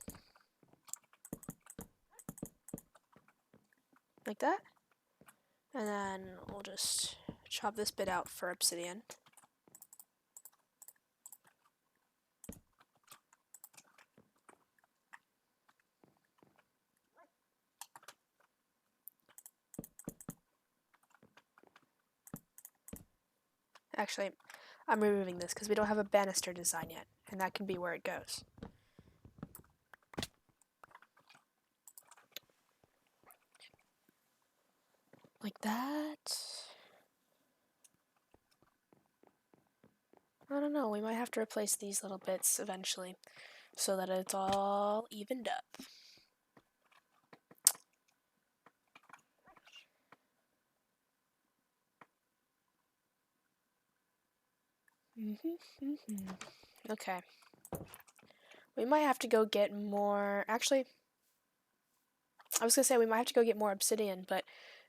Like that. And then we'll just chop this bit out for obsidian. Actually, I'm removing this because we don't have a banister design yet, and that can be where it goes. Like that. I don't know, we might have to replace these little bits eventually so that it's all evened up. Okay. We might have to go get more. Actually, I was gonna say we might have to go get more obsidian, but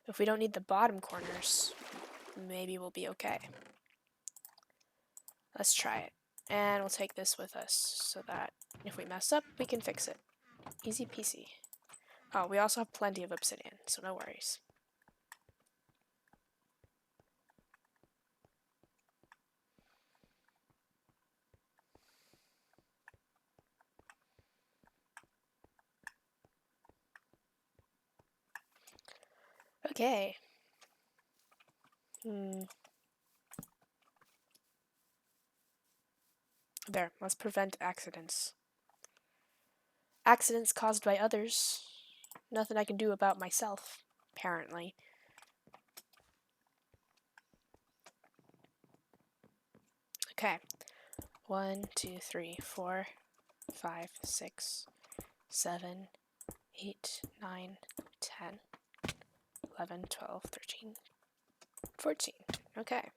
if we don't need the bottom corners, maybe we'll be okay. Let's try it. And we'll take this with us so that if we mess up, we can fix it. Easy peasy. Oh, we also have plenty of obsidian, so no worries. Okay. There, let's prevent accidents. Accidents caused by others. Nothing I can do about myself, apparently. Okay. 1, 2, 3, 4, 5, 6, 7, 8, 9, 10, 11, 12, 13, 14. Okay.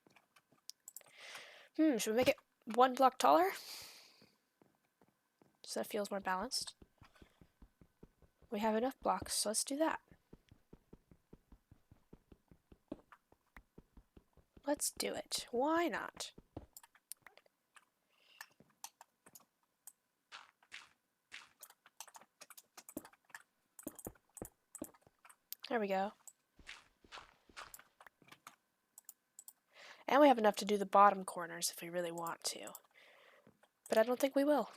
Should we make it 1 block taller? So that feels more balanced. We have enough blocks, so let's do that. Let's do it. Why not? There we go. And we have enough to do the bottom corners if we really want to. But I don't think we will.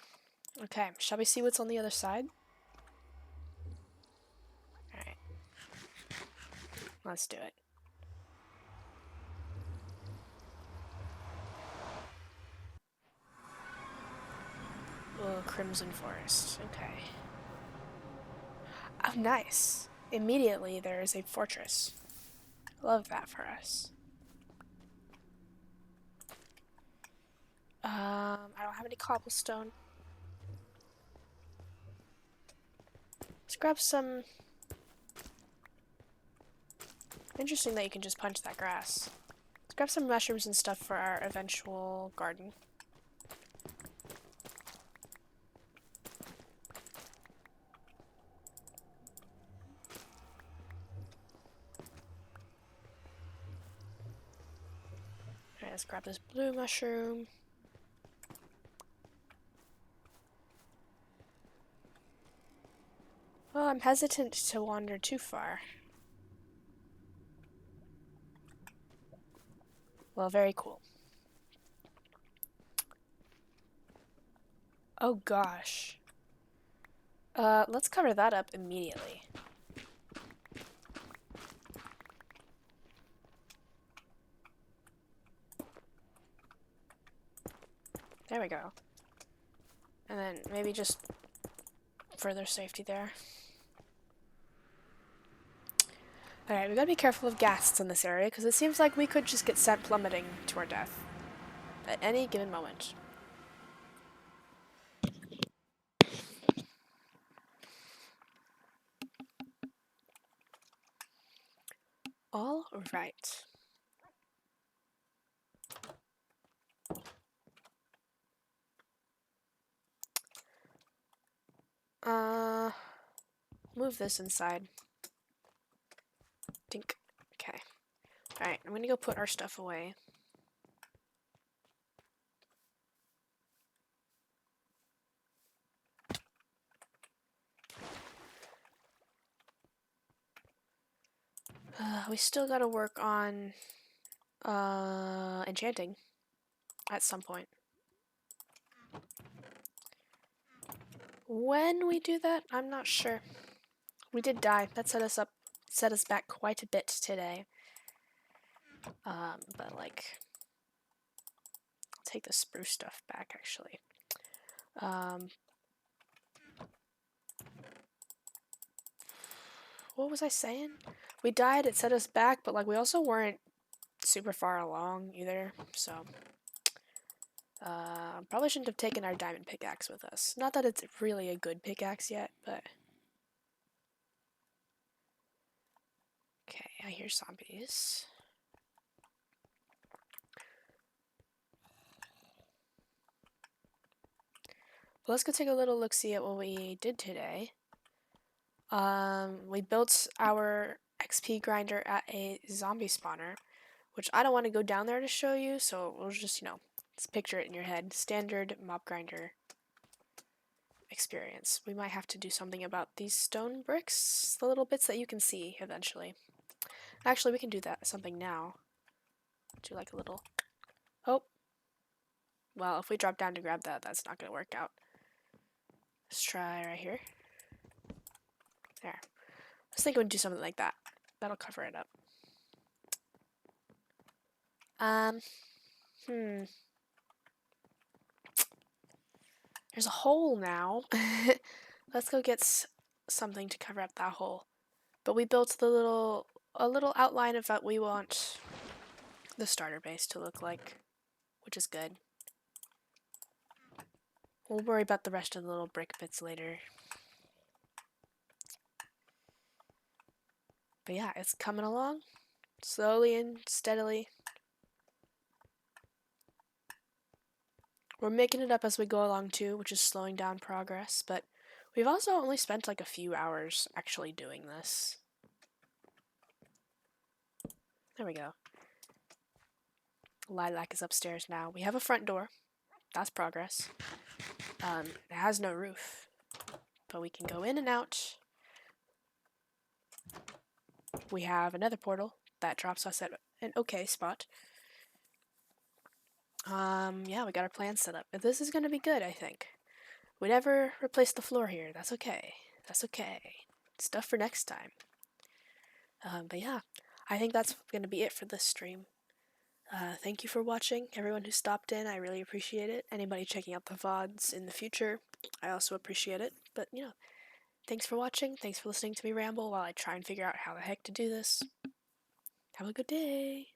Okay, shall we see what's on the other side? Alright. Let's do it. Oh, Crimson Forest. Okay. Oh, nice. Immediately there is a fortress. Love that for us. I don't have any cobblestone. Let's grab some... Interesting that you can just punch that grass. Let's grab some mushrooms and stuff for our eventual garden. Alright, let's grab this blue mushroom. I'm hesitant to wander too far. Well, very cool. Oh gosh. Let's cover that up immediately. There we go. And then maybe just further safety there. Alright, we gotta be careful of ghasts in this area, because it seems like we could just get sent plummeting to our death at any given moment. All right. Move this inside. Dink. Okay. Alright, I'm gonna go put our stuff away. We still gotta work on, enchanting at some point. When we do that, I'm not sure. We did die. That set us back quite a bit today. But like, I'll take the spruce stuff back actually. What was I saying? We died, it set us back, but like we also weren't super far along either, so probably shouldn't have taken our diamond pickaxe with us. Not that it's really a good pickaxe yet, but okay, I hear zombies. Well, let's go take a little look-see at what we did today. We built our XP grinder at a zombie spawner, which I don't want to go down there to show you, so we'll just, just picture it in your head. Standard mob grinder experience. We might have to do something about these stone bricks, the little bits that you can see eventually. Actually, we can do that something now. Do like a little... Oh! Well, if we drop down to grab that, that's not going to work out. Let's try right here. There. I was thinking we'd do something like that. That'll cover it up. There's a hole now. Let's go get something to cover up that hole. But we built a little outline of what we want the starter base to look like, which is good. We'll worry about the rest of the little brick bits later. But yeah, it's coming along, slowly and steadily. We're making it up as we go along too, which is slowing down progress, but we've also only spent like a few hours actually doing this. There we go. Lilac is upstairs now. We have a front door. That's progress. It has no roof, but we can go in and out. We have another portal that drops us at an okay spot. Yeah, we got our plan set up. But this is gonna be good, I think. We never replaced the floor here. That's okay. That's okay. Stuff for next time. But yeah, I think that's gonna be it for this stream. Thank you for watching, everyone who stopped in. I really appreciate it. Anybody checking out the VODs in the future, I also appreciate it. But, thanks for watching. Thanks for listening to me ramble while I try and figure out how the heck to do this. Have a good day.